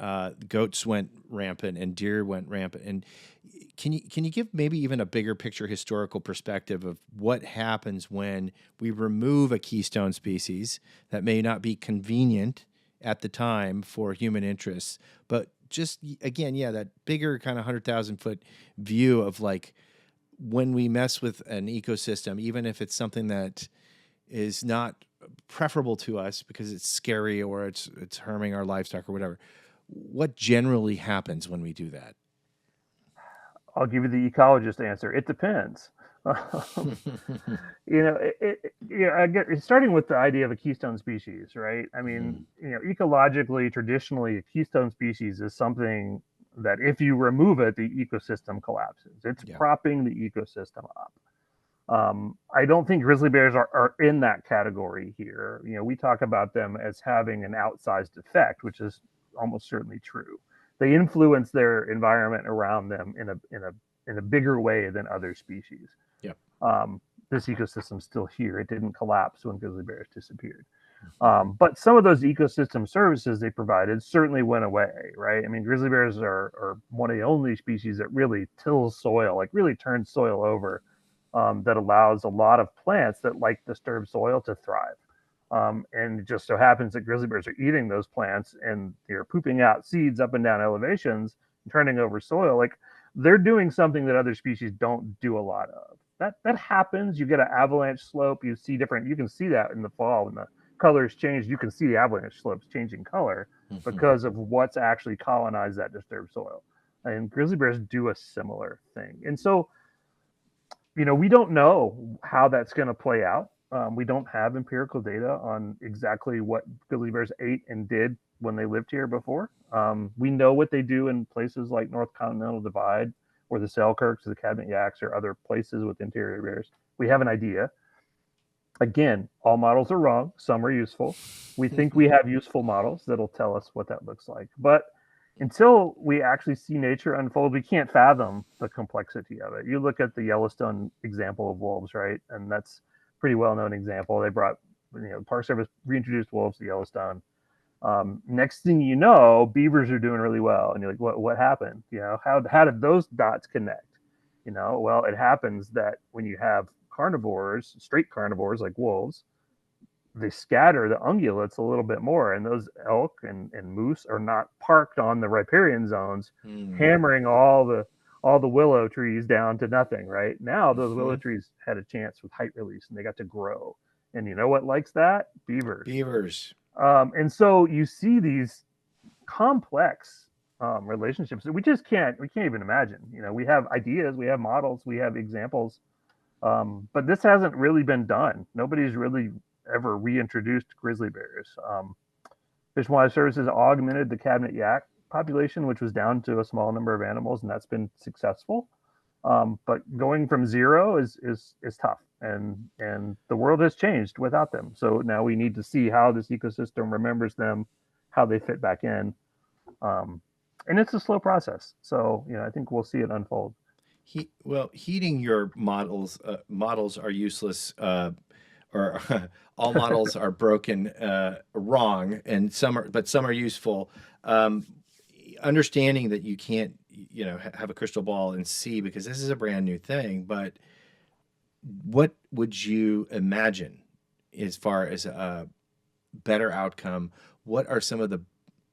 Speaker 1: goats went rampant and deer went rampant. And can you give maybe even a bigger picture historical perspective of what happens when we remove a keystone species that may not be convenient at the time for human interests, but just again, that bigger kind of 100,000-foot view of like, when we mess with an ecosystem, even if it's something that is not preferable to us because it's scary or it's harming our livestock or whatever, what generally happens when we do that?
Speaker 3: I'll give you the ecologist answer. It depends. Starting with the idea of a keystone species, right? I mean, ecologically, traditionally, a keystone species is something that if you remove it, the ecosystem collapses. It's propping the ecosystem up. I don't think grizzly bears are in that category here. We talk about them as having an outsized effect, which is almost certainly true. They influence their environment around them in a bigger way than other species. This ecosystem's still here. It didn't collapse when grizzly bears disappeared. But some of those ecosystem services they provided certainly went away, right? I mean, grizzly bears are one of the only species that really tills soil, like really turns soil over, that allows a lot of plants that like disturbed soil to thrive. And it just so happens that grizzly bears are eating those plants and they're pooping out seeds up and down elevations and turning over soil. Like, they're doing something that other species don't do a lot of. That happens. You get an avalanche slope. You can see that in the fall when the colors change. You can see the avalanche slopes changing color because of what's actually colonized that disturbed soil. And grizzly bears do a similar thing. And so, we don't know how that's going to play out. We don't have empirical data on exactly what grizzly bears ate and did when they lived here before. We know what they do in places like North Continental Divide, or the Selkirks, or the Cadment Yaks, or other places with interior bears. We have an idea. Again, all models are wrong. Some are useful. We think we have useful models that'll tell us what that looks like. But until we actually see nature unfold, we can't fathom the complexity of it. You look at the Yellowstone example of wolves, right? And that's a pretty well-known example. They brought, Park Service reintroduced wolves to Yellowstone. Next thing you know, beavers are doing really well. And you're like, what happened? How did those dots connect? Well, it happens that when you have carnivores, straight carnivores like wolves, they scatter the ungulates a little bit more, and those elk and moose are not parked on the riparian zones, hammering all the willow trees down to nothing. Right now, those willow trees had a chance with height release, and they got to grow. And you know what likes that? Beavers.
Speaker 1: Beavers.
Speaker 3: And so you see these complex relationships that we just can't even imagine. We have ideas, we have models, we have examples, but this hasn't really been done. Nobody's really ever reintroduced grizzly bears. Fish and Wildlife Services augmented the cabinet yak population, which was down to a small number of animals, and that's been successful. But going from zero is tough, and the world has changed without them. So now we need to see how this ecosystem remembers them, how they fit back in, and it's a slow process. So I think we'll see it unfold.
Speaker 1: Heating your models are useless, or all models are broken, wrong, and some are useful. Understanding that you can't have a crystal ball and see, because this is a brand new thing, but what would you imagine as far as a better outcome? What are some of the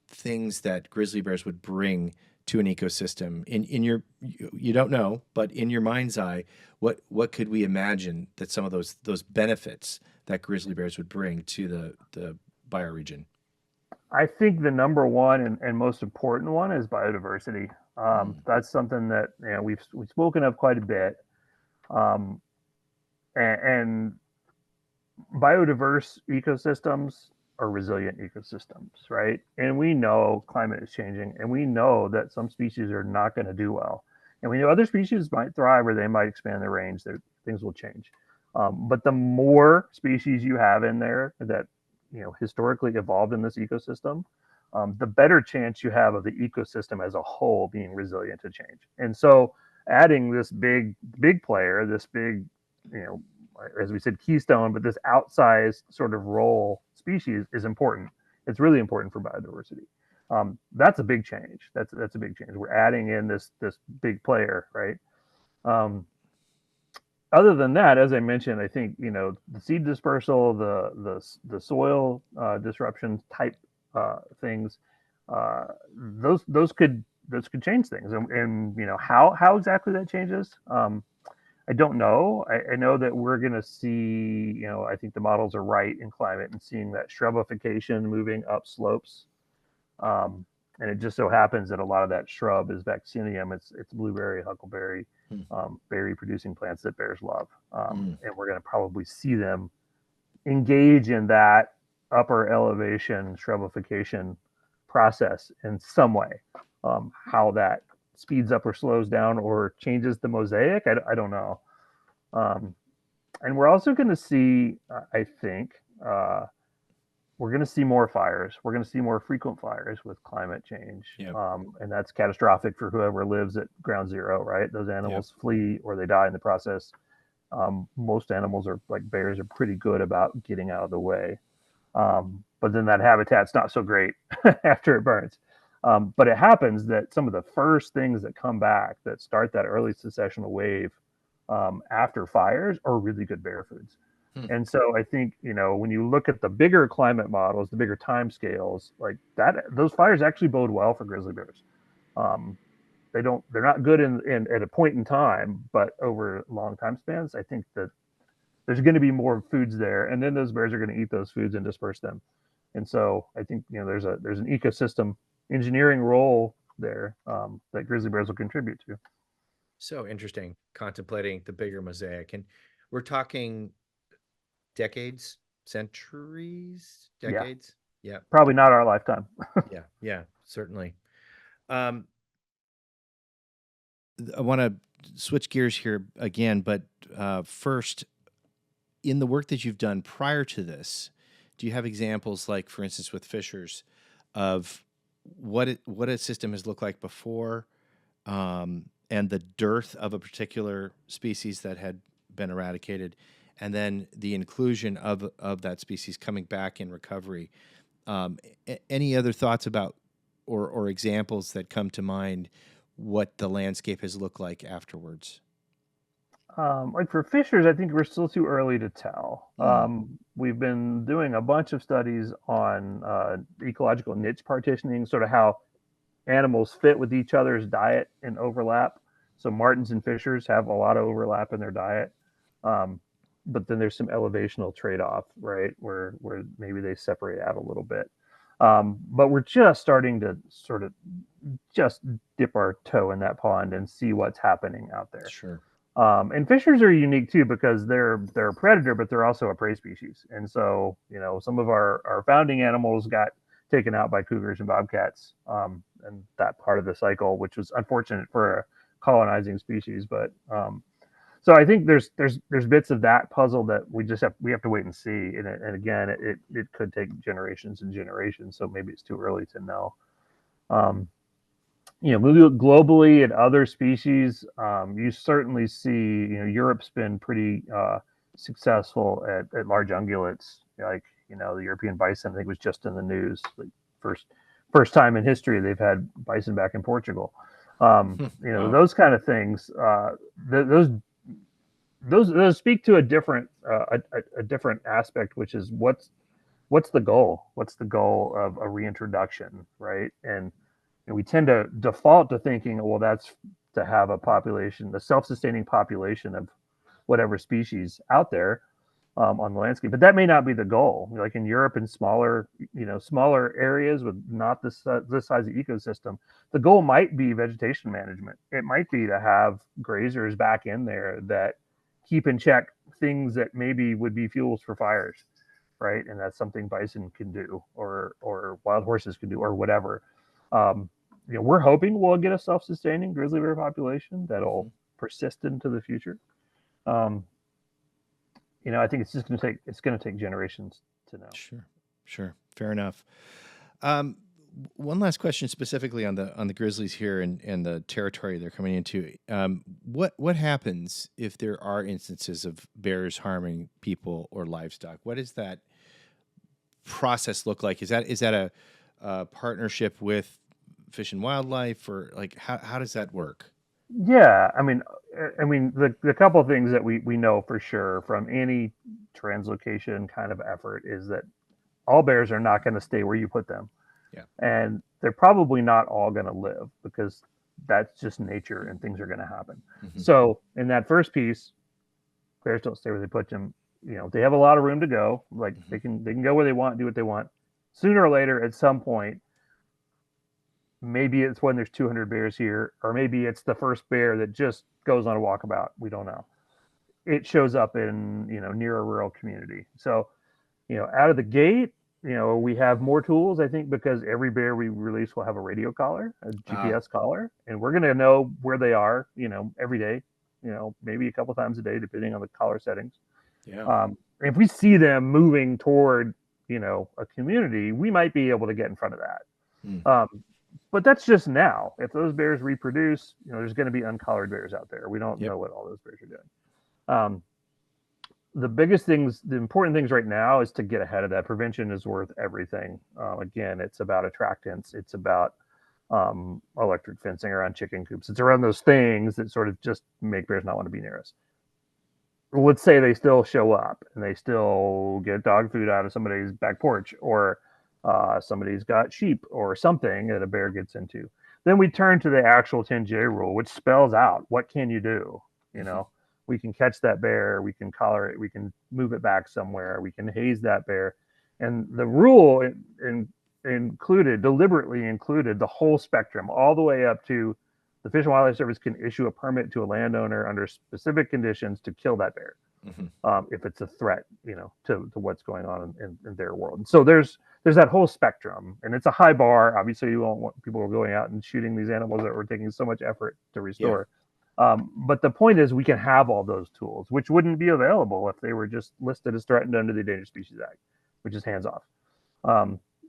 Speaker 1: things that grizzly bears would bring to an ecosystem? In your, you don't know, but in your mind's eye, what could we imagine that some of those benefits that grizzly bears would bring to the bioregion?
Speaker 3: I think the number one and most important one is biodiversity. That's something that we've spoken of quite a bit, and biodiverse ecosystems are resilient ecosystems, right? And we know climate is changing, and we know that some species are not going to do well, and we know other species might thrive or they might expand their range. Things will change, but the more species you have in there that historically evolved in this ecosystem, the better chance you have of the ecosystem as a whole being resilient to change. And so adding this big player, this big, as we said, keystone, but this outsized sort of role species is important. It's really important for biodiversity. That's a big change. That's a big change. We're adding in this big player, right? Other than that, as I mentioned, I think the seed dispersal, the soil disruption type things, those could change things, and how exactly that changes, I don't know. I know that we're going to see, I think the models are right in climate and seeing that shrubification moving up slopes. And it just so happens that a lot of that shrub is vaccinium. It's blueberry, huckleberry, berry producing plants that bears love. And we're going to probably see them engage in that upper elevation shrubification process in some way. How that speeds up or slows down or changes the mosaic, I don't know. And we're also going to see, I think, we're going to see more fires. We're going to see more frequent fires with climate change.
Speaker 1: Yep.
Speaker 3: And that's catastrophic for whoever lives at ground zero, right? Those animals flee or they die in the process. Most animals are, like bears, are pretty good about getting out of the way. But then that habitat's not so great after it burns. But it happens that some of the first things that come back that start that early successional wave after fires are really good bear foods. And so I think, when you look at the bigger climate models, the bigger time scales, like that, those fires actually bode well for grizzly bears. They're not good in at a point in time, but over long time spans, I think that there's going to be more foods there, and then those bears are going to eat those foods and disperse them. And so I think there's an ecosystem engineering role there that grizzly bears will contribute to.
Speaker 1: So interesting, contemplating the bigger mosaic, and we're talking decades, centuries, decades. Yeah.
Speaker 3: Probably not our lifetime.
Speaker 1: Yeah, certainly. I want to switch gears here again, but first, in the work that you've done prior to this, do you have examples, like, for instance, with fishers, of what a system has looked like before, and the dearth of a particular species that had been eradicated, and then the inclusion of that species coming back in recovery? Any other thoughts about or examples that come to mind, what the landscape has looked like afterwards?
Speaker 3: Like for fishers, I think we're still too early to tell. We've been doing a bunch of studies on ecological niche partitioning, sort of how animals fit with each other's diet and overlap. So martins and fishers have a lot of overlap in their diet. But then there's some elevational trade-off, right, where maybe they separate out a little bit. But we're just starting to sort of just dip our toe in that pond and see what's happening out there.
Speaker 1: Sure.
Speaker 3: And fishers are unique too because they're a predator, but they're also a prey species. And so, some of our founding animals got taken out by cougars and bobcats, and that part of the cycle, which was unfortunate for a colonizing species. But so I think there's bits of that puzzle that we have to wait and see. And again, it could take generations and generations. So maybe it's too early to know. Globally at other species, you certainly see, Europe's been pretty successful at large ungulates, like, the European bison, I think, was just in the news, like first time in history they've had bison back in Portugal.
Speaker 1: Wow.
Speaker 3: Those kind of things, those speak to a different aspect, which is what's the goal? What's the goal of a reintroduction, right? And we tend to default to thinking, well, that's to have a self-sustaining population of whatever species out there on the landscape. But that may not be the goal. Like in Europe, in smaller areas with not this size of ecosystem, the goal might be vegetation management. It might be to have grazers back in there that keep in check things that maybe would be fuels for fires, right? And that's something bison can do, or wild horses can do, or whatever. We're hoping we'll get a self-sustaining grizzly bear population that'll persist into the future. I think it's just going to take generations to know.
Speaker 1: Sure. Fair enough. One last question specifically on the grizzlies here and the territory they're coming into. What happens if there are instances of bears harming people or livestock? What does that process look like? Is that a partnership with Fish and Wildlife, or like how does that work?
Speaker 3: Yeah, I mean, the couple of things that we know for sure from any translocation kind of effort is that all bears are not going to stay where you put them.
Speaker 1: Yeah.
Speaker 3: And they're probably not all going to live because that's just nature and things are going to happen. Mm-hmm. So in that first piece, bears don't stay where they put them. They have a lot of room to go. Like mm-hmm. they can go where they want, do what they want. Sooner or later, at some point, maybe it's when there's 200 bears here, or maybe it's the first bear that just goes on a walkabout. We don't know. It shows up in, near a rural community. So, out of the gate, we have more tools, I think, because every bear we release will have a radio collar, a GPS collar, and we're going to know where they are, every day, maybe a couple times a day, depending on the collar settings.
Speaker 1: Yeah.
Speaker 3: If we see them moving toward, a community, we might be able to get in front of that. But that's just now. If those bears reproduce, there's going to be uncollared bears out there. We don't know what all those bears are doing. The important things right now is to get ahead of that. Prevention is worth everything. Again, it's about attractants. It's about electric fencing around chicken coops. It's around those things that sort of just make bears not want to be near us. Let's say they still show up and they still get dog food out of somebody's back porch, or somebody's got sheep or something that a bear gets into. Then we turn to the actual 10J rule, which spells out what can you do. We can catch that bear, we can collar it, we can move it back somewhere, we can haze that bear. And the rule deliberately included the whole spectrum, all the way up to the Fish and Wildlife Service can issue a permit to a landowner under specific conditions to kill that bear, if it's a threat, to what's going on in their world. And so there's that whole spectrum, and it's a high bar. Obviously, you won't want people going out and shooting these animals that we're taking so much effort to restore. Yeah. But the point is, we can have all those tools, which wouldn't be available if they were just listed as threatened under the Endangered Species Act, which is hands off.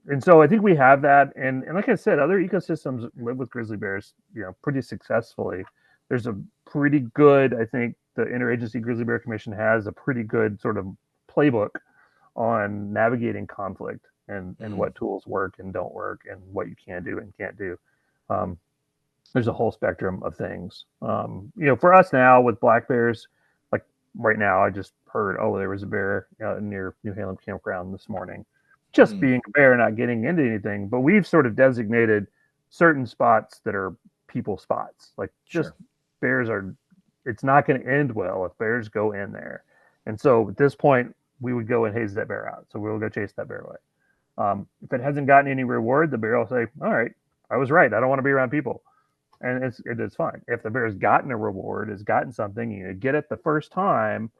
Speaker 3: And so I think we have that. And like I said, other ecosystems live with grizzly bears, pretty successfully. There's a pretty good, I think the Interagency Grizzly Bear Commission has a pretty good sort of playbook on navigating conflict and what tools work and don't work and what you can do and can't do. There's a whole spectrum of things. For us now with black bears, like right now, I just heard, there was a bear near New Halem Campground this morning. Just being a bear, not getting into anything, but we've sort of designated certain spots that are people spots. Like just bears it's not going to end well if bears go in there. And so at this point, we would go and haze that bear out. So we'll go chase that bear away. If it hasn't gotten any reward, the bear will say, all right, I was right. I don't want to be around people. And it is fine. If the bear has gotten a reward, has gotten something, you get it the first time,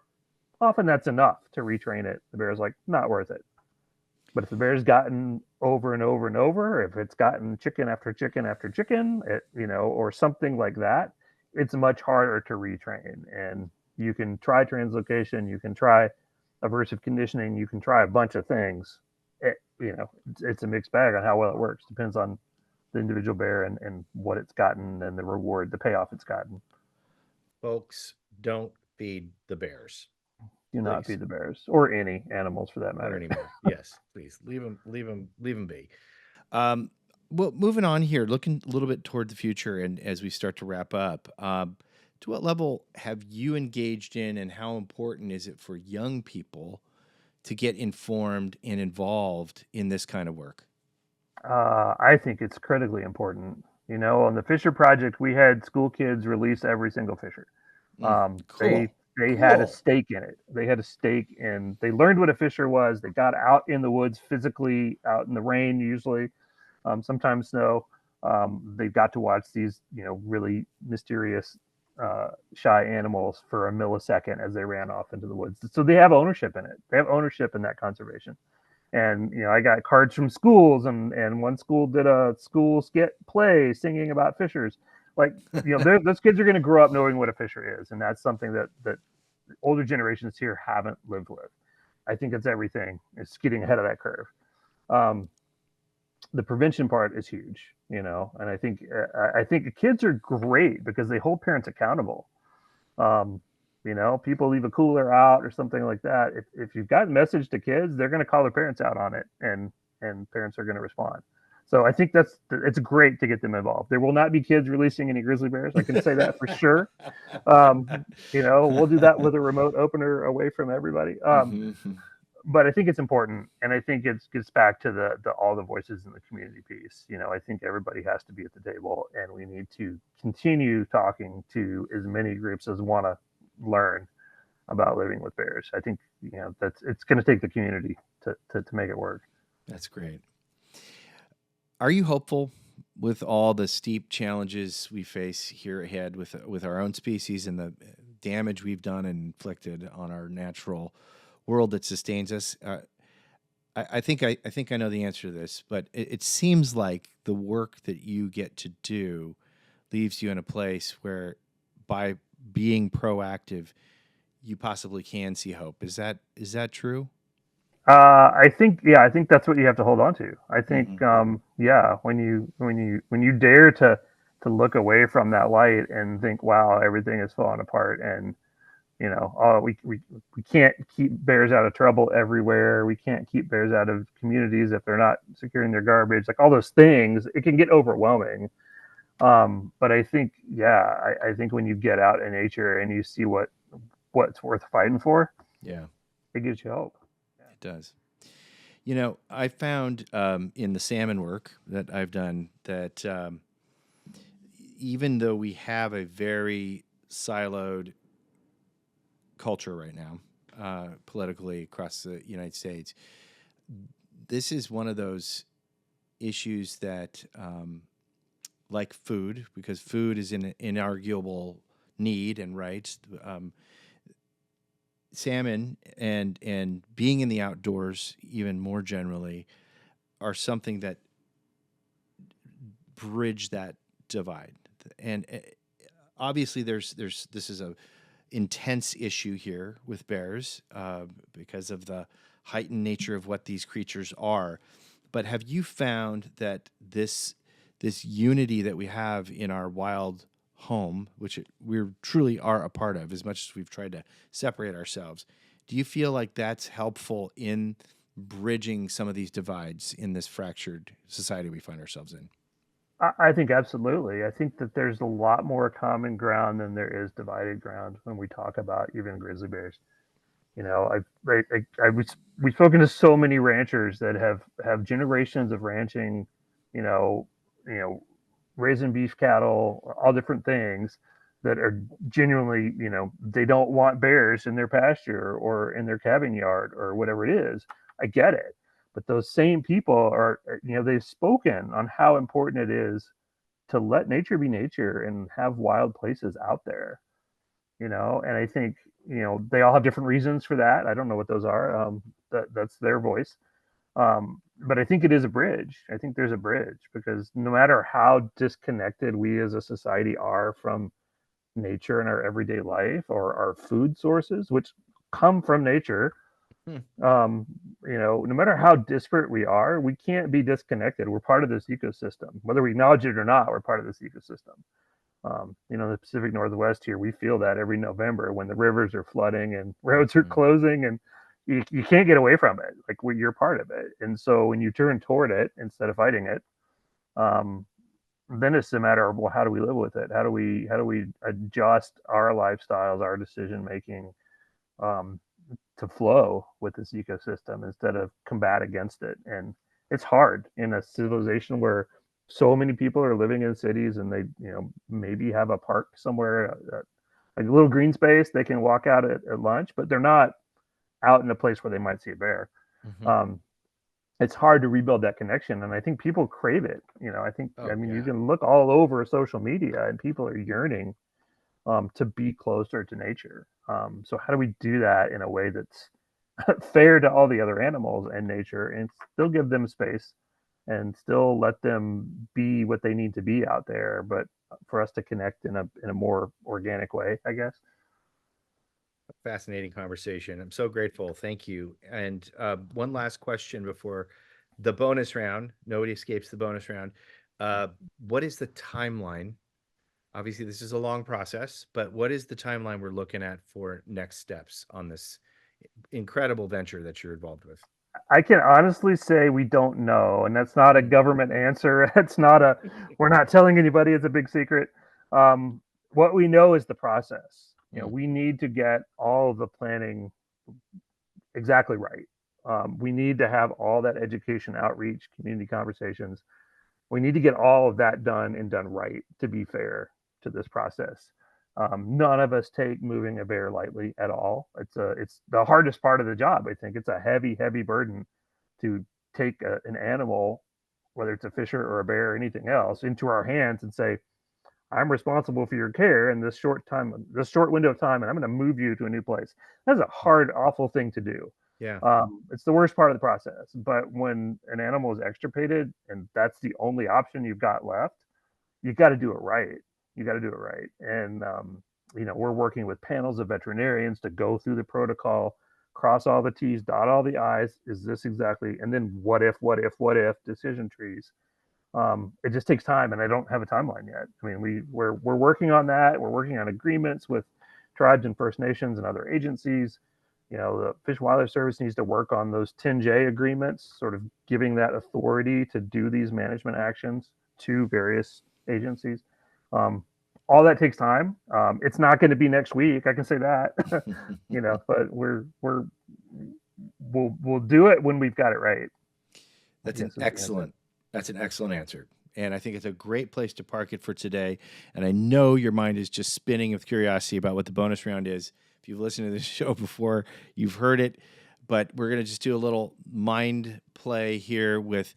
Speaker 3: often that's enough to retrain it. The bear's like, not worth it. But if the bear's gotten over and over and over, if it's gotten chicken after chicken after chicken, or something like that, it's much harder to retrain. And you can try translocation, you can try aversive conditioning, you can try a bunch of things. It's a mixed bag on how well it works. Depends on the individual bear and what it's gotten and the reward, the payoff it's gotten.
Speaker 1: Folks, don't feed the bears.
Speaker 3: Do not feed the bears or any animals for that matter.
Speaker 1: Or anymore. Yes, please leave them be. Well, moving on here, looking a little bit toward the future, and as we start to wrap up, to what level have you engaged in, and how important is it for young people to get informed and involved in this kind of work?
Speaker 3: I think it's critically important. On the Fisher Project, we had school kids release every single fisher.
Speaker 1: Cool.
Speaker 3: They had a stake in it. They had a stake in. They learned what a fisher was. They got out in the woods physically, out in the rain, usually, sometimes snow. They got to watch these, really mysterious, shy animals for a millisecond as they ran off into the woods. So they have ownership in it. They have ownership in that conservation. And I got cards from schools, and one school did a school skit play singing about fishers. Like, those kids are going to grow up knowing what a fisher is, and that's something that older generations here haven't lived with. I think it's everything. It's getting ahead of that curve. The prevention part is huge, and I think kids are great because they hold parents accountable. People leave a cooler out or something like that. If you've got a message to kids, they're going to call their parents out on it, and parents are going to respond. So I think it's great to get them involved. There will not be kids releasing any grizzly bears. I can say that for sure. We'll do that with a remote opener away from everybody. But I think it's important, and I think it gets back to the all the voices in the community piece. I think everybody has to be at the table, and we need to continue talking to as many groups as want to learn about living with bears. I think it's going to take the community to make it work.
Speaker 1: That's great. Are you hopeful with all the steep challenges we face here ahead with our own species and the damage we've done and inflicted on our natural world that sustains us? I think I know the answer to this, but it seems like the work that you get to do leaves you in a place where, by being proactive, you possibly can see hope. Is that true?
Speaker 3: I think that's what you have to hold on to. I think, when you dare to look away from that light and think, wow, everything is falling apart, and we can't keep bears out of trouble everywhere. We can't keep bears out of communities if they're not securing their garbage. Like all those things, it can get overwhelming. But I think, I think when you get out in nature and you see what's worth fighting for, it gives you hope.
Speaker 1: It does. I found in the salmon work that I've done that even though we have a very siloed culture right now, politically across the United States, this is one of those issues that, like food, because food is an inarguable need and right. Salmon and being in the outdoors, even more generally, are something that bridge that divide. And obviously, this is a intense issue here with bears because of the heightened nature of what these creatures are. But have you found that this unity that we have in our wild home, which we truly are a part of, as much as we've tried to separate ourselves, do you feel like that's helpful in bridging some of these divides in this fractured society we find ourselves in?
Speaker 3: I think absolutely. I think that there's a lot more common ground than there is divided ground when we talk about even grizzly bears. We've spoken to so many ranchers that have generations of ranching, raising beef cattle, all different things that are genuinely, they don't want bears in their pasture or in their cabin yard or whatever it is. I get it. But those same people they've spoken on how important it is to let nature be nature and have wild places out there, and I think, they all have different reasons for that. I don't know what those are. That's their voice. But I think it is a bridge. I think there's a bridge, because no matter how disconnected we as a society are from nature in our everyday life, or our food sources, which come from nature, no matter how disparate we are, we can't be disconnected. We're part of this ecosystem. Whether we acknowledge it or not, we're part of this ecosystem. The Pacific Northwest here, we feel that every November when the rivers are flooding and roads are closing, and you can't get away from it. Like, you're part of it. And so when you turn toward it instead of fighting it, then it's a matter of, well, how do we live with it? How do we adjust our lifestyles, our decision making, to flow with this ecosystem instead of combat against it? And it's hard in a civilization where so many people are living in cities, and they, maybe have a park somewhere, like a little green space they can walk out at lunch, but they're not out in a place where they might see a bear. It's hard to rebuild that connection, and I think people crave it. I think, you can look all over social media, and people are yearning to be closer to nature. So how do we do that in a way that's fair to all the other animals and nature, and still give them space, and still let them be what they need to be out there, but for us to connect in a more organic way, I guess.
Speaker 1: Fascinating conversation. I'm so grateful. Thank you. And one last question before the bonus round. Nobody escapes the bonus round. What is the timeline? Obviously, this is a long process, but what is the timeline we're looking at for next steps on this incredible venture that you're involved with?
Speaker 3: I can honestly say we don't know, and that's not a government answer. We're not telling anybody. It's a big secret. What we know is the process. We need to get all of the planning exactly right. We need to have all that education, outreach, community conversations. We need to get all of that done and done right to be fair to this process. None of us take moving a bear lightly at all. It's the hardest part of the job. I think it's a heavy, heavy burden to take an animal, whether it's a fisher or a bear or anything else, into our hands and say, I'm responsible for your care in this short window of time, and I'm going to move you to a new place. That's a hard, awful thing to do.
Speaker 1: Yeah.
Speaker 3: It's the worst part of the process. But when an animal is extirpated and that's the only option you've got left, you've got to do it right. And, we're working with panels of veterinarians to go through the protocol, cross all the T's, dot all the I's. Is this exactly? And then what if decision trees. It just takes time, and I don't have a timeline yet. I mean, we're working on that. We're working on agreements with tribes and First Nations and other agencies. The Fish and Wildlife Service needs to work on those 10J agreements, sort of giving that authority to do these management actions to various agencies. All that takes time. It's not going to be next week. I can say that, but we'll do it when we've got it right.
Speaker 1: That's an excellent answer. And I think it's a great place to park it for today. And I know your mind is just spinning with curiosity about what the bonus round is. If you've listened to this show before, you've heard it. But we're going to just do a little mind play here with,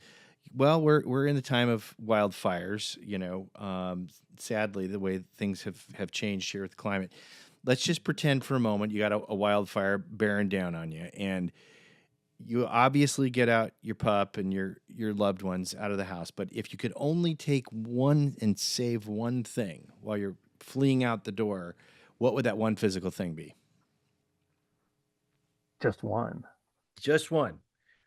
Speaker 1: well, we're in the time of wildfires, sadly, the way things have changed here with the climate. Let's just pretend for a moment you got a wildfire bearing down on you, and you obviously get out your pup and your loved ones out of the house. But if you could only take one and save one thing while you're fleeing out the door, what would that one physical thing be?
Speaker 3: Just one.
Speaker 1: Just one.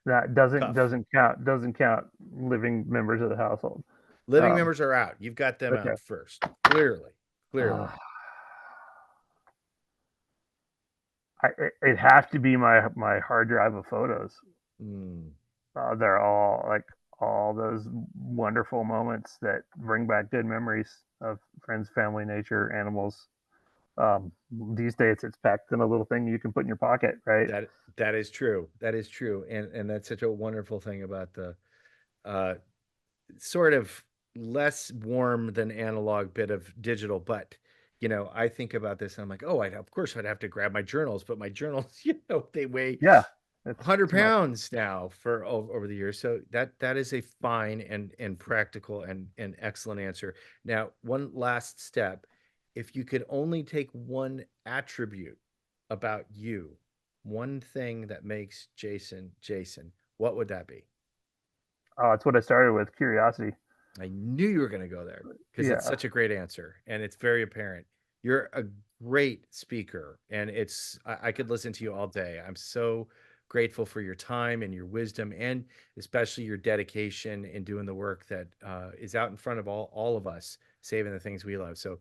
Speaker 3: That doesn't count living members of the household.
Speaker 1: Living members are out. You've got them out first. Clearly.
Speaker 3: It'd have to be my hard drive of photos. They're all those wonderful moments that bring back good memories of friends, family, nature, animals. These days it's packed in a little thing you can put in your pocket, right?
Speaker 1: That is true. And that's such a wonderful thing about the sort of less warm than analog bit of digital. But I think about this and I'm like, of course I'd have to grab my journals, but my journals, they weigh
Speaker 3: It's
Speaker 1: 100
Speaker 3: too much.
Speaker 1: pounds now for over the years. So that is a fine and practical and excellent answer. Now, one last step. If you could only take one attribute about you, one thing that makes Jason Jason, what would that be?
Speaker 3: It's what I started with, curiosity.
Speaker 1: I knew you were going to go there because it's
Speaker 3: Yeah.
Speaker 1: such a great answer and it's very apparent. You're a great speaker and I could listen to you all day. I'm so grateful for your time and your wisdom and especially your dedication in doing the work that is out in front of all of us, saving the things we love. So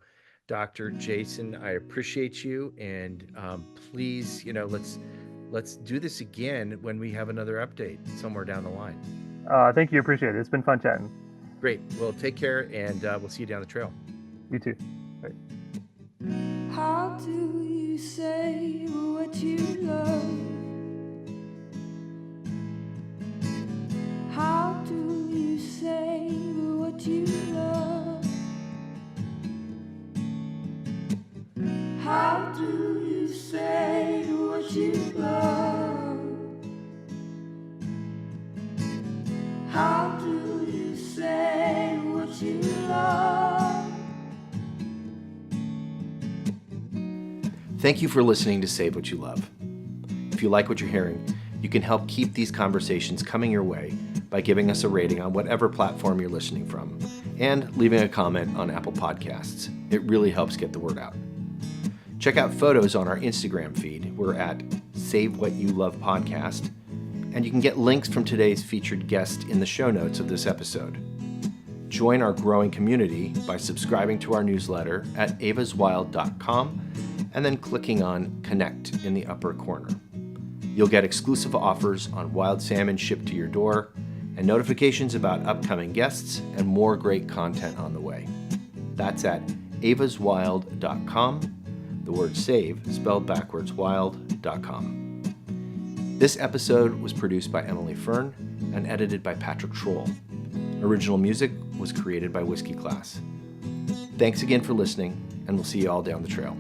Speaker 1: Dr. Jason, I appreciate you and please, let's do this again when we have another update somewhere down the line.
Speaker 3: Thank you. Appreciate it. It's been fun chatting.
Speaker 1: Great. Well, take care, and we'll see you down the trail.
Speaker 3: You too. Bye.
Speaker 2: How do you say what you love? How do you say what you love? How do you say what you love? How do you say what you love?
Speaker 1: Thank you for listening to Save What You Love. If you like what you're hearing, you can help keep these conversations coming your way by giving us a rating on whatever platform you're listening from and leaving a comment on Apple Podcasts. It really helps get the word out. Check out photos on our Instagram feed. We're at Save What You Love Podcast, and you can get links from today's featured guest in the show notes of this episode. Join our growing community by subscribing to our newsletter at avaswild.com and then clicking on Connect in the upper corner. You'll get exclusive offers on wild salmon shipped to your door and notifications about upcoming guests and more great content on the way. That's at avaswild.com, the word save spelled backwards, wild.com. This episode was produced by Emily Fern and edited by Patrick Troll. Original music was created by Whiskey Class. Thanks again for listening, and we'll see you all down the trail.